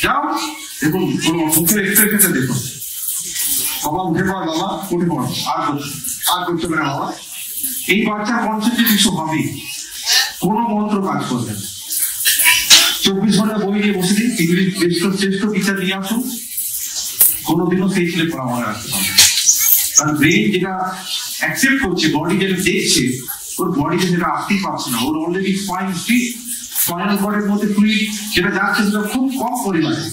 যাও, দেখুন মুখের এক্সপ্রেশনটা দেখুন, বাবা উঠে পড়, বাবা উঠে পড়, আর করতে পারে বাবা। এই বাচ্চার কনসেপ্টে কিছু হবে, কোনো মন্ত্র কাজ করবে না। 24 ঘন্টা বই নিয়ে বসে দিন, ইংলিশ শ্রেষ্ঠ টিচার নিয়ে আসুন, কোনোদিনও সেই ছেলে পড়া মনে রাখতে পারবে। কারণ ব্রেন যেটা অ্যাকসেপ্ট করছে, বডি যেটা দেখছে, ওর বডিতে যেটা আসতেই পারছে না, ওর অলরেডি স্পাইনাল কর্ডের মধ্যে ফ্লুইড যেটা যাচ্ছে সেটা খুব কম পরিমাণে।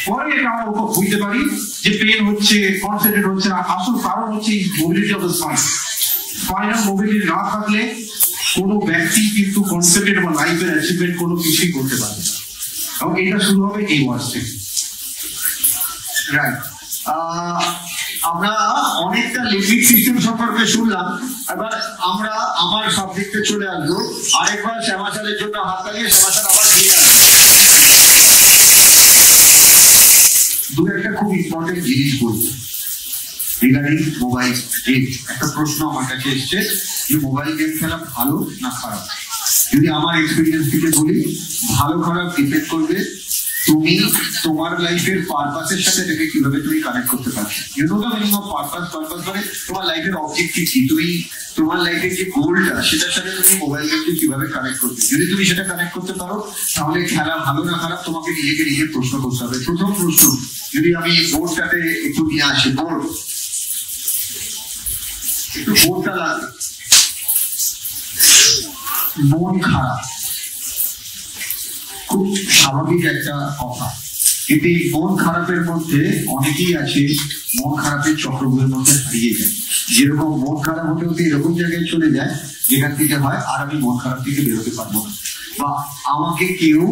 পরে এটা আমরা বুঝতে পারি যে পেন হচ্ছে, কনসেন্ট্রেট হচ্ছে না, আসল কারণ হচ্ছে mobility of the spine. Spinal mobility না থাকলে কোনো ব্যক্তি কিন্তু কনসেন্ট্রেট বা লাইফের অ্যাচিভমেন্ট কোনো কিছুই করতে পারবে না, এবং এটা শুরু হবে এই ওয়ার্ড থেকে। রাইট, আমরা অনেকটা লিম্বিক সিস্টেম সম্পর্কে শুনলাম, এবার আমরা আমার সাবজেক্টে চলে আসবো। আরেকবার শ্যামাচালের জন্য হাত লাগিয়ে শ্যামাচাল আবার ফিরে আসবে। দু একটা খুব ইম্পর্টেন্ট জিনিস বলবো রিগার্ডিং মোবাইল গেম। একটা প্রশ্ন আমার কাছে এসছে যে মোবাইল গেম খেলা ভালো না খারাপ। যদি আমার এক্সপিরিয়েন্স থেকে বলি, ভালো খারাপ ডিপেন্ড করবে তুমি তোমার লাইফের পারপাসের সাথে এটাকে কিভাবে তুমি কানেক্ট করতে পারছো। You know the meaning of purpose. Purpose মানে তোমার লাইফের অবজেক্টিভ কি, তুমি তোমার লাইফের যে গোলটা সেটার সাথে তুমি মোবাইল গেমকে কিভাবে কানেক্ট করবে। যদি তুমি সেটা কানেক্ট করতে পারো তাহলে খেলা ভালো না খারাপ তোমাকে নিজেকে নিজে প্রশ্ন করতে হবে। প্রথম প্রশ্ন, যদি আমি বোর্ডটাতে একটু নিয়ে আসি, বোর্ড একটু বোর্ডটা লাগবে। মন খারাপ খুব স্বাভাবিক একটা কথা, কিন্তু এই মন খারাপের মধ্যে অনেকেই আছে মন খারাপের চক্রগুলোর মধ্যে হারিয়ে যায়। যেরকম মন খারাপ হতে হতে এরকম জায়গায় চলে যায় যেখান থেকে হয় আর আমি মন খারাপ থেকে বেরোতে পারবো না, বা আমাকে কেউ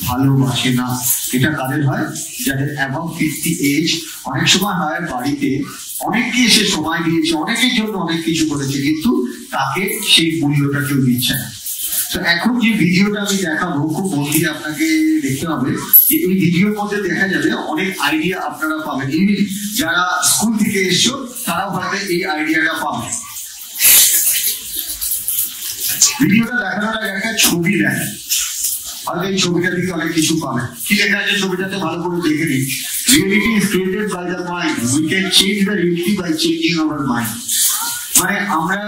ভালোবাসে না। এটা কাদের হয়? যাদের অ্যাবাভ 50 এজ। অনেক সময় হয় বাড়িতে অনেককে এসে সময় দিয়েছে, অনেকের জন্য অনেক কিছু করেছে, কিন্তু তাকে সেই মূল্যটা কেউ দিচ্ছে না। তো এখন যে ভিডিওটা আমি দেখাবো, খুব মন দিয়ে আপনাকে দেখতে হবে যে এই ভিডিওর মধ্যে দেখা যাবে অনেক আইডিয়া আপনারা পাবেন। ইভেন যারা স্কুল থেকে এসছো তারাও হয়তো এই আইডিয়াটা পাবে। ভিডিওটা দেখানোর আগে একটা ছবি দেখেন, হয়তো এই ছবিটা থেকে অনেক কিছু পাবেন। কি লেখা আছে ছবিটাতে ভালো করে দেখে নিন। Reality is created by the mind, we can change the reality by changing our mind. মানে আমরা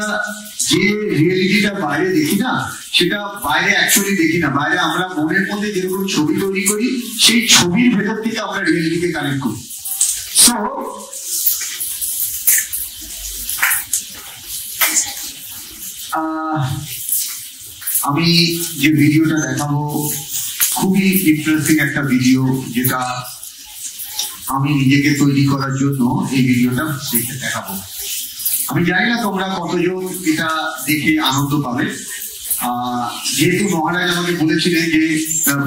যে রিয়েলিটিটা বাইরে দেখি না, সেটা বাইরে অ্যাকচুয়ালি দেখি না, বাইরে আমরা মনের মধ্যে যেরকম ছবি তৈরি করি সেই ছবির ভেতর থেকে আমরা রিয়েলিটিকে কানেক্ট করি। সো আমি যে ভিডিওটা দেখাবো খুবই ইন্টারেস্টিং একটা ভিডিও, যেটা আমি নিজেকে তৈরি করার জন্য এই ভিডিওটা দেখাবো। আমি জানি না তোমরা কতজন এটা দেখে আনন্দ পাবে, যেহেতু মহারাজ আমাকে বলেছিলেন যে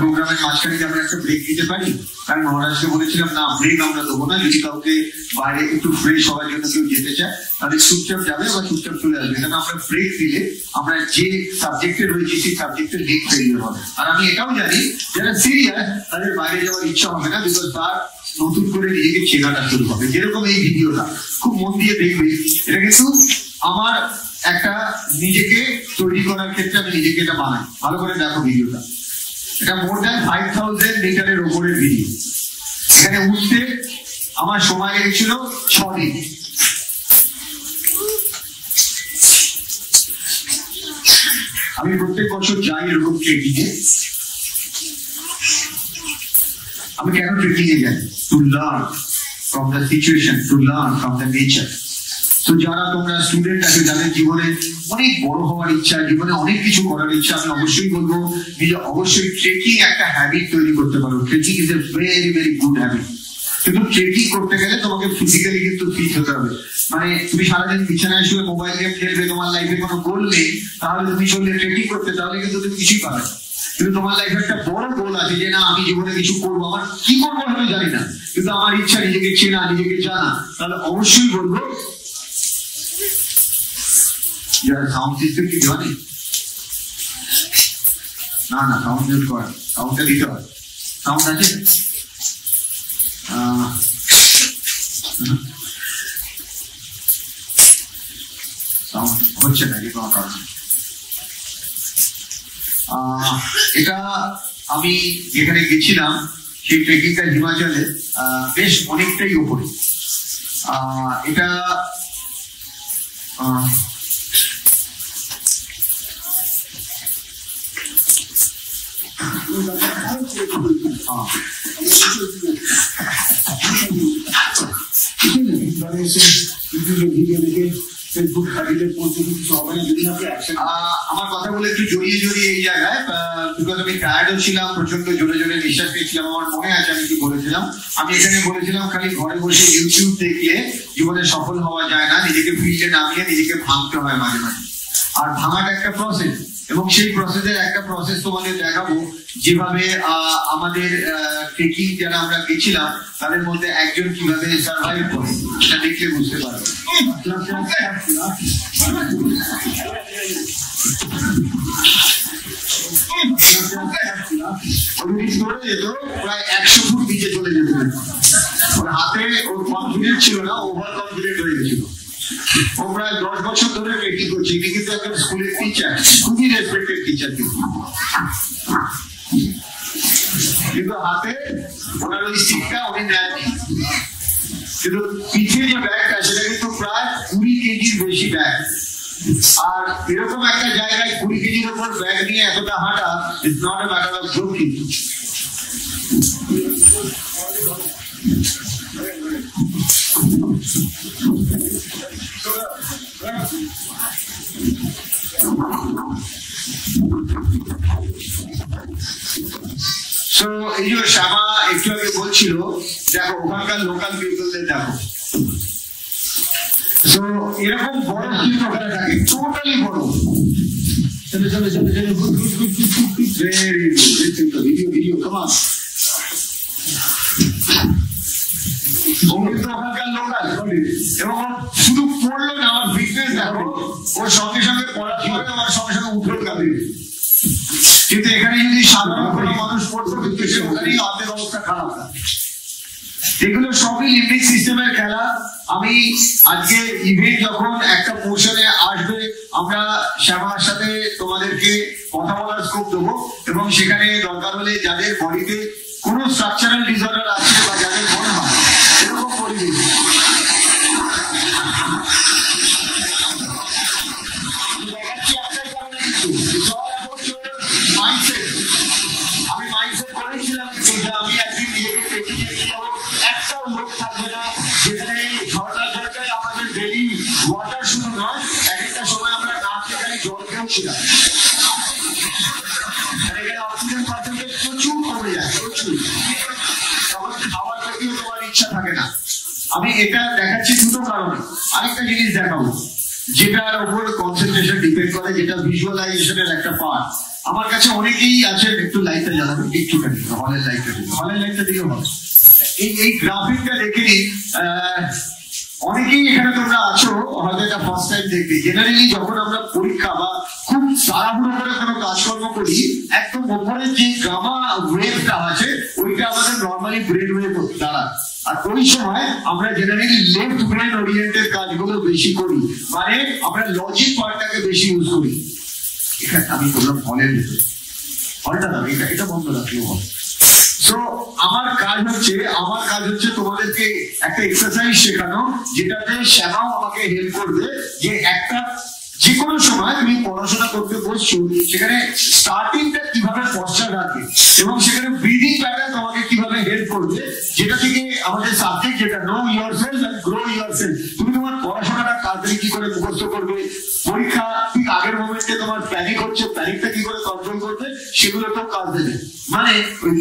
প্রোগ্রামের মাঝখানে যে আমরা একটা ব্রেক দিতে পারি, আমি মহারাজকে বলেছিলাম না, ব্রেক আমরা দেবো না। যদি কাউকে বাইরে একটু ফ্রেশ হওয়ার জন্য কেউ যেতে চায় তাহলে চুপচাপ যাবে বা চুপচাপ চলে আসবে, কারণ আমরা ব্রেক দিলে আমরা যে সাবজেক্টে রয়েছি সেই সাবজেক্টের লিঙ্ক ফেলিয়ে হবে। আর আমি এটাও জানি যারা সিরিয়াস তাদের বাইরে যাওয়ার ইচ্ছা হবে না, বিকজ তার নতুন করে নিজেকে চেনাটা শুরু হবে। যেরকম এই ভিডিওটা খুব মন দিয়ে দেখবে, এটা কিন্তু আমার একটা নিজেকে তৈরি করার ক্ষেত্রে আমি নিজেকে এটা বানাই। ভালো করে দেখো ভিডিওটা, এটা মোর দ্যান 5000 মিটারের উপরের ভিডিও। এখানে উঠতে আমার সময় লেগেছিল 6 দিন। আমি প্রত্যেক বছর যাই এরকম ট্রেকিংয়ে। আমি কেন ট্রেকিংয়ে যাই? To learn from the situation, to learn from the nature. তো যারা তোমরা স্টুডেন্ট আছে, যাদের জীবনে অনেক বড় হওয়ার ইচ্ছা, জীবনে অনেক কিছু করার ইচ্ছা, আমি অবশ্যই বলবো নিজে অবশ্যই ট্রেকিং একটা হ্যাবিট তৈরি করতে পারো। Trekking is a very very good habit. কিন্তু ট্রেকিং করতে গেলে তোমাকে ফিজিক্যালি কিন্তু ফিট হতে হবে। মানে তুমি সারাদিন বিছানায় শুয়ে মোবাইল গেম খেলবে, তোমার লাইফে কোনো গোল নেই, তাহলে তুমি চললে ট্রেকিং করতে, তাহলে কিন্তু তুমি কিছুই পাবে। কিন্তু তোমার লাইফে একটা বড় গোল আছে যে না আমি জীবনে কিছু করবো, আমার কি করবো আমি জানি না, কিন্তু আমার ইচ্ছা নিজেকে চেনা, নিজেকে জানা, তাহলে অবশ্যই বলবো যারা সাউন্ড সিস্টেম কি দেওয়া নেই, না না সাউন্ড মিউট করা, সাউন্ডটা দিতে হয়। সাউন্ড আছে? সাউন্ড হচ্ছে না, কোনো কারণ। এটা আমি যেখানে গেছিলাম সেই ট্রেকিংটা হিমাচলে বেশ অনেকটাই উপরে। এটা আমার কথাগুলো একটু জড়িয়ে জড়িয়ে এই জায়গায়, বিকজ আমি টায়ার্ডও ছিলাম, প্রচন্ড জোরে জোরে নিঃশ্বাস পেয়েছিলাম। আমার মনে আছে আমি কি বলেছিলাম, আমি এখানে বলেছিলাম খালি ঘরে বসে ইউটিউব দেখলে জীবনে সফল হওয়া যায় না, নিজেকে ফিল্ডে নামিয়ে নিজেকে ভাঙতে হয় মাঝে মাঝে। আর ভাঙাটা একটা প্রসেস, এবং সেই প্রসেসের একটা প্রসেস তোমাদের দেখাবো যেভাবে আমাদের ট্রেকিং যারা আমরা গেছিলাম তাদের মধ্যে একজন কিভাবে সার্ভাইভ করে, সেটা দেখলে বুঝতে পারবে। প্রায় 100 ফুট নিচে চলে যেত, ওর হাতে ওর কনফিডেন্ট ছিল না, ওভার কনফিডেন্ট হয়ে গেছিল। ও প্রায় 10 বছর ধরে ট্রেকিং করছে, ইনি কিন্তু একজন স্কুলের টিচার, খুবই রেসপেক্টেড টিচার। কিন্তু হাতে ওনার ওই স্টিকটা উনি নেননি, কিন্তু পিঠে যে ব্যাগটা সেটা কিন্তু প্রায় 20 কেজির বেশি ব্যাগ। আর এরকম একটা জায়গায় 20 কেজির উপর ব্যাগ নিয়ে এতটা হাঁটা is not a matter of joke. কিন্তু এই যে শ্যামা একটু আগে বলছিল, দেখো ওখানকার লোকাল পিপলদের দেখো, এরকম বড় কিন্তু ওখানে থাকে, টোটালি বড়। ভিডিও কমান ওখানকার লোকাল, এবং শুধু পড়লো না, আমার ফিটনেস দেখো, ওর সঙ্গে সঙ্গে পড়ার পরে আমার সঙ্গে সঙ্গে উঠে যাবে। কিন্তু এখানে যদি সাধারণ কোনো মানুষ পড়তো কিন্তু সে ওখানেই অর্ধেক অবস্থা খারাপ না। এগুলো সবই লিম্বিক সিস্টেমের খেলা। আমি আজকে ইভেন্ট যখন একটা পোর্শনে আসবে, আমরা শ্যামার সাথে তোমাদেরকে কথা বলার স্কোপ দেবো, এবং সেখানে দরকার হলে যাদের বডিতে কোনো স্ট্রাকচারাল ডিসঅর্ডার আছে বা যাদের মনে হয় এরকম পরিবেশ, আমি মাইন্ডসেট করেছিলাম আমি একদিন নিজেকে ট্রেকিংয়ে নিয়ে যাবো, একটাও লোক থাকবে না, যেখানে ঝর্ণার জায়গায় আমাদের ডেলি ওয়াটার শুধু নয়, এক একটা সময় আমরা নাচতে গেলে জল খেয়েছিলাম। এখানে অক্সিজেন পার্সেন্টেজ প্রচুর কমে যায়, প্রচুর। তখন খাবার খেতেও তোমার ইচ্ছা থাকে না। আমি এটা দেখাচ্ছি দুটো কারণে। আরেকটা জিনিস দেখাবো, যেটার উপর কনসেন্ট্রেশন ডিপেন্ড করে, যেটা ভিজুয়ালাইজেশনের একটা পার্ট। আমার কাছে অনেকেই আছেন, একটু লাইটটা জ্বালাবেন, একটুখানি হলের লাইটটা দিলেও হবে। এই গ্রাফিকটা দেখে নিন, অনেকেই এখানে তোমরা আছো, হয়তো এটা ফার্স্ট টাইম দেখবে। জেনারেলি যখন আমরা পরীক্ষা বা খুব তাড়াহুড়ো করে কোনো কাজকর্ম করি, একদম উপরে যে গামা ওয়েভটা আছে ওইটা আমাদের নর্মালি ব্রেন ওয়েভ দাঁড়ায়। আর ওই সময় আমরা জেনারেলি লেফট ব্রেন ওরিয়েন্টেড কাজগুলো বেশি করি, মানে আমরা লজিক পার্টটাকে বেশি ইউজ করি। এখানে আমি বললাম হলের ভেতরে, হলটা না, এটা বন্ধ রাখলেও হবে। তো আমার কাজ হচ্ছে তোমাদেরকে একটা এক্সারসাইজ শেখানো, যেটাতে শ্যামাও আমাকে হেল্প করবে। যে একটা যে কোনো সময় তুমি পড়াশোনা করতে বসছো, সেখানে স্টার্টিংটা কিভাবে পশ্চাৎ রাখবে এবং সেখানে ব্রিদিং প্যাটার্ন তোমাকে কিভাবে হেল্প করবে, যেটা থেকে আমাদের সাবজেক্ট যেটা know yourself and grow yourself. তুমি তোমার পড়াশোনাটা তাড়াতাড়ি কি করে মুখস্থ করবে, পরীক্ষা ঠিক আগের মোমেন্টে তোমার প্যানিক হচ্ছে, প্যানিকটা কি করে কন্ট্রোল করবে, সেগুলোতেও কাজ দেবে। মানে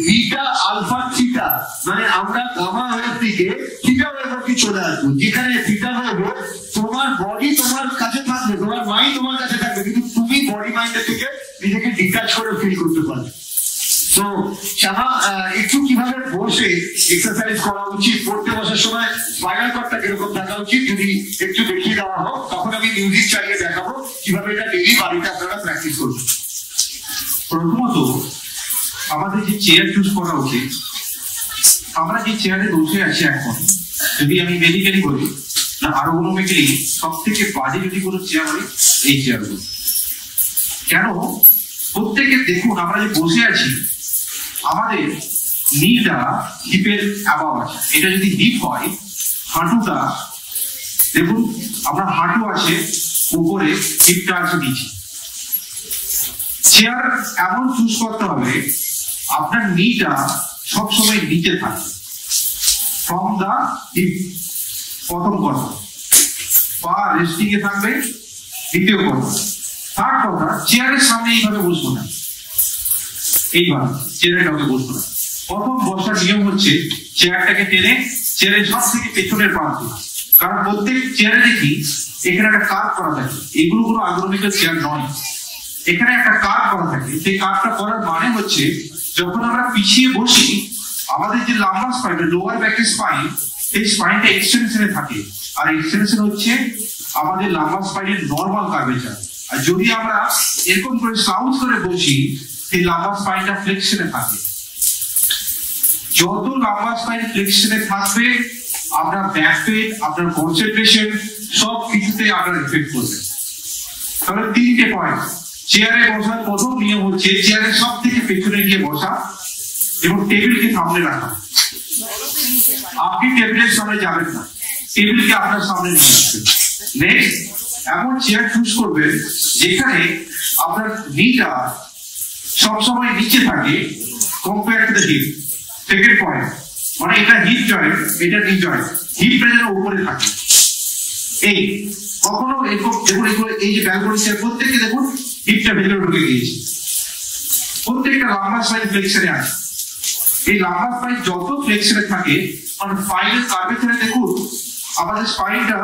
বিটা আলফা থিটা, মানে আমরা গামা ওয়েভ থেকে থিটা ওয়েভ অবধি চলে আসবো, যেখানে থিটা ওয়েভ তোমার বডি তোমার কাছে থাকবে, তোমার মাইন্ড তোমার কাছে থাকবে, কিন্তু তুমি বডি মাইন্ডের থেকে নিজেকে ডিটাচ করে ফিল করতে পারবে। তো শ্যামা একটু কিভাবে বসে এক্সারসাইজ করা উচিত, পড়তে বসার সময় স্পাইনাল কর্ডটা কিরকম থাকা উচিত যদি একটু দেখিয়ে দেওয়া হোক, তখন আমি মিউজিক চালিয়ে দেখাবো কিভাবে এটা ডেইলি বাড়িতে আপনারা প্র্যাকটিস করবেন। প্রথমত আমাদের যে চেয়ার চুজ করা উচিত, আমরা যে চেয়ারে বসে আছি এখন, যদি আমি মেডিকেলি বলি না আরোগ্যমেটিক্যালি সব থেকে বাজে যদি কোনো চেয়ার হয় এই চেয়ারগুলো। কেন? প্রত্যেকে দেখুন, আমরা যে বসে আছি আমাদের নিটা হিপের অ্যাবাভ আছে। এটা যদি হিপ হয়, হাঁটুটা দেখুন, আপনার হাঁটু আছে উপরে, হিপটা আছে নিচে। চেয়ার এমন চুজ করতে হবে আপনার নিটা সবসময় নিচে থাকবে, ফ্রম দা হিপ। প্রথম কথা, পা রেস্টিং এ থাকবে। দ্বিতীয় কথা, থার্ড কথা, চেয়ারের সামনে এইভাবে বসবো না, এইভাবে চেয়ারের ডগে বসবো না। প্রথম বসার নিয়ম হচ্ছে চেয়ারটাকে টেনে চেয়ারের সব থেকে পেছনের প্রান্তে, কারণ প্রত্যেক চেয়ারে দেখি এখানে একটা কার্ভ করা থাকে, এগুলো কোনো আগ্রহীদের চেয়ার নয়, এখানে একটা কার্ভ করা থাকে। সেই কার্ভটা করার মানে হচ্ছে যখন আমরা পিছিয়ে বসি আমাদের যে লাম্বার স্পাইন, লোয়ার ব্যাকের স্পাইন, এই স্পাইনটা এক্সটেনশনে থাকে, আর এক্সটেনশন হচ্ছে আমাদের লাম্বার স্পাইনের নর্মাল কার্ভেচার। আর যদি আমরা এরকম করে সাউথ করে বসি, সেই লাম্বার স্পাইনটা ফ্লেক্সনে থাকে। যত লাম্বার স্পাইন ফ্লেক্সনে থাকবে আপনার ব্যাক পেন, আপনার কনসেন্ট্রেশন সব কিছুতে আপনার এফেক্ট করবে। তাহলে তিনটে পয়েন্ট। চেয়ারে বসার প্রথম নিয়ম হচ্ছে চেয়ারের সব থেকে পেছনে গিয়ে বসা এবং টেবিলকে সামনে রাখা। আপনি টেবিলের সামনে যাবেন না, টেবিলকে আপনার সামনে নিয়ে আসবেন। নেক্সট, এমন চেয়ার চুজ করবেন যেখানে আপনার নিটা সবসময় নিচে থাকে compare to the hip. Second point, মানে এটা হিপ জয়েন্ট, এটা নি জয়েন্ট, হিপটা যেন উপরে থাকে। এই কখনো এরকম দেখুন, এই যে ব্যালকনি চেয়ার প্রত্যেককে দেখুন হিপটা ভেতরে ঢুকে গিয়েছে, প্রত্যেকটা লাম্বার স্পাইন ফ্লেক্সনে আছে। এই লাম্বার স্পাইন যত ফ্লেক্সনে থাকে, মানে স্পাইনের কার্ভেচারে দেখুন আমাদের স্পাইনটা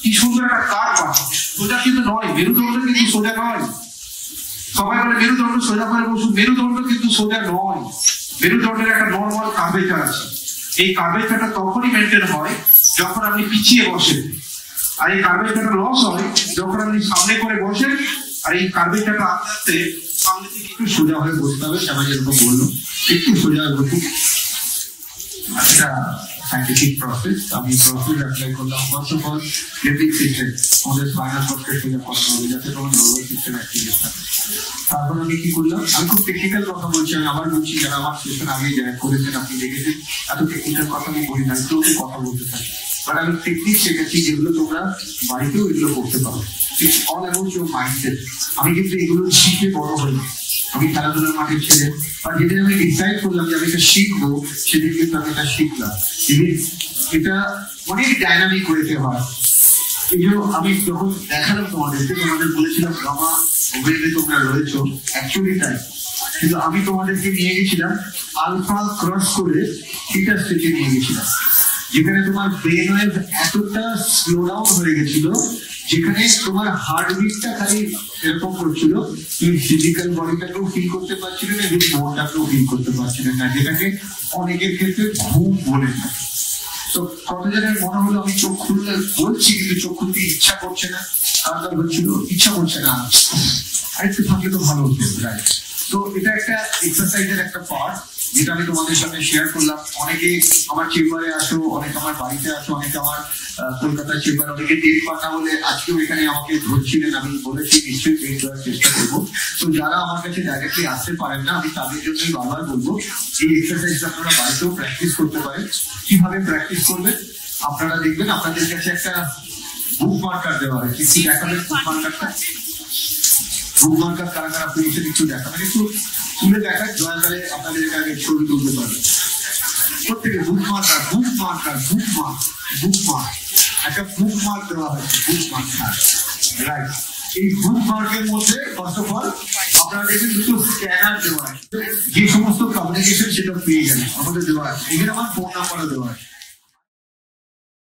কি সুন্দর একটা কার্ভ আছে, সোজা কিন্তু নয়, মেরুদণ্ড কিন্তু সোজা নয়। সবাই বলে মেরুদণ্ড সোজা করে বসুন, মেরুদণ্ড কিন্তু সোজা নয়, মেরুদণ্ডের একটা নর্মাল কার্ভেচার আছে। এই কার্ভেচারটা তখনই মেনটেন হয় যখন আপনি পিছিয়ে বসেন, আর এই কার্ভেচারটা লস হয় যখন আপনি সামনে করে বসেন। আর এই কার্ভেচারটা আস্তে আস্তে সামনে থেকে একটু সোজা হয়ে বসতে হবে। সবাই যেরকম বললো একটু সোজা হয়ে বসুন। একটা সাইন্টিফিক প্রসেস, আমি প্রসেস অ্যাপ্লাই করলাম। First of all limbic system, আমাদের স্পাইনাল কর্ডকে সোজা করানো হবে যাতে তোমার নার্ভাস সিস্টেম অ্যাক্টিভেট থাকে। তারপর আমি কি করলাম, আমি খুব টেকনিক্যাল কথা বলছি, আমি আবার বলছি, যারা আমার সেশন আগে জয়েন করেছেন আপনি দেখেছেন, এত টেকনিক্যাল কথা আমি বলি না, একটু কথা বলতে থাকি। বাট আমি টেকনিক শিখেছি যেগুলো তোমরা বাড়িতেও এগুলো করতে পারো। It's all about your mindset. আমি কিন্তু এগুলো শিখে বড় হই, আমি খেলাধুলার মাঠে ছেড়ে, বা যেদিন আমি ডিসাইড করলাম যে আমি এটা শিখবো, সেদিন কিন্তু আমি এটা শিখলাম। এটা অনেক ডাইনামিক ওয়েতে হয়। এই যে আমি যখন দেখালাম তোমাদেরকে, তোমাদের বলেছিলাম গামা ওয়েভে তোমরা রয়েছো, অ্যাকচুয়ালি তাই, কিন্তু আমি তোমাদেরকে নিয়ে গেছিলাম আলফা ক্রস করে থিটা স্টেজে নিয়ে গেছিলাম। যেখানে তোমার ব্রেন ওয়েভ এতটা স্লো ডাউন হয়ে গেছিল, যেখানে তোমার হার্টবিটটা খালি এরকম করছিল, তুমি ফিজিক্যাল বডিটাকেও ফিল করতে পারছিলে না এবং মনটাকেও ফিল করতে পারছিলে না, যেটাকে অনেকের ক্ষেত্রে ঘুম বলে থাকে। তো কতজনের মনে হলো আমি চোখ খুললে বলছি কিন্তু চোখ খুলতে ইচ্ছা করছে না, কারণ হচ্ছিল ইচ্ছা করছে না, আরেকটু থাকলে তো ভালো হতো, রাইট? তো এটা একটা এক্সারসাইজের একটা পার্ট যেটা আমি তোমাদের সাথে শেয়ার করলাম। অনেকে আমার চেম্বারে আসো, অনেকে আমার বাড়িতে আসো, অনেকে আমার কলকাতার চেম্বারে, অনেকে ডেট পাঠা বলে আজকেও এখানে আমাকে ধরছিলেন, আমি বলেছি নিশ্চয়ই ডেট দেওয়ার চেষ্টা করবো। তো যারা আমার কাছে ডাইরেক্টলি আসতে পারেন না, আমি তাদের জন্যই বারবার বলবো এই এক্সারসাইজটা আপনারা বাড়িতেও প্র্যাকটিস করতে পারেন। কিভাবে প্র্যাকটিস করবেন? আপনারা দেখবেন আপনাদের কাছে একটা বুক মার্কার দেওয়া হয়েছে, কি দেখাবেন বুক মার্কারটা? বুক মার্কার কারা কারা পেয়েছেন একটু দেখাবেন, একটু তুলে দেখার দয়াকারে আপনাদের এখানে ছবি তুলতে পারবেন। প্রত্যেকে বুক মার্কার, বুক মার্কার, বুক মার্ক, বুক মার্ক, একটা বুক মার্ক দেওয়া হয়েছে, বুক মার্ক, রাইট? এই বুক মার্কের মধ্যে ফার্স্ট অফ অল আপনারা দেখবেন দুটো স্ক্যানার দেওয়া আছে, যে সমস্ত কমিউনিকেশন সেটা পেয়ে গেলেন আমাদের দেওয়া আছে, এখানে আমার ফোন নাম্বারও দেওয়া আছে।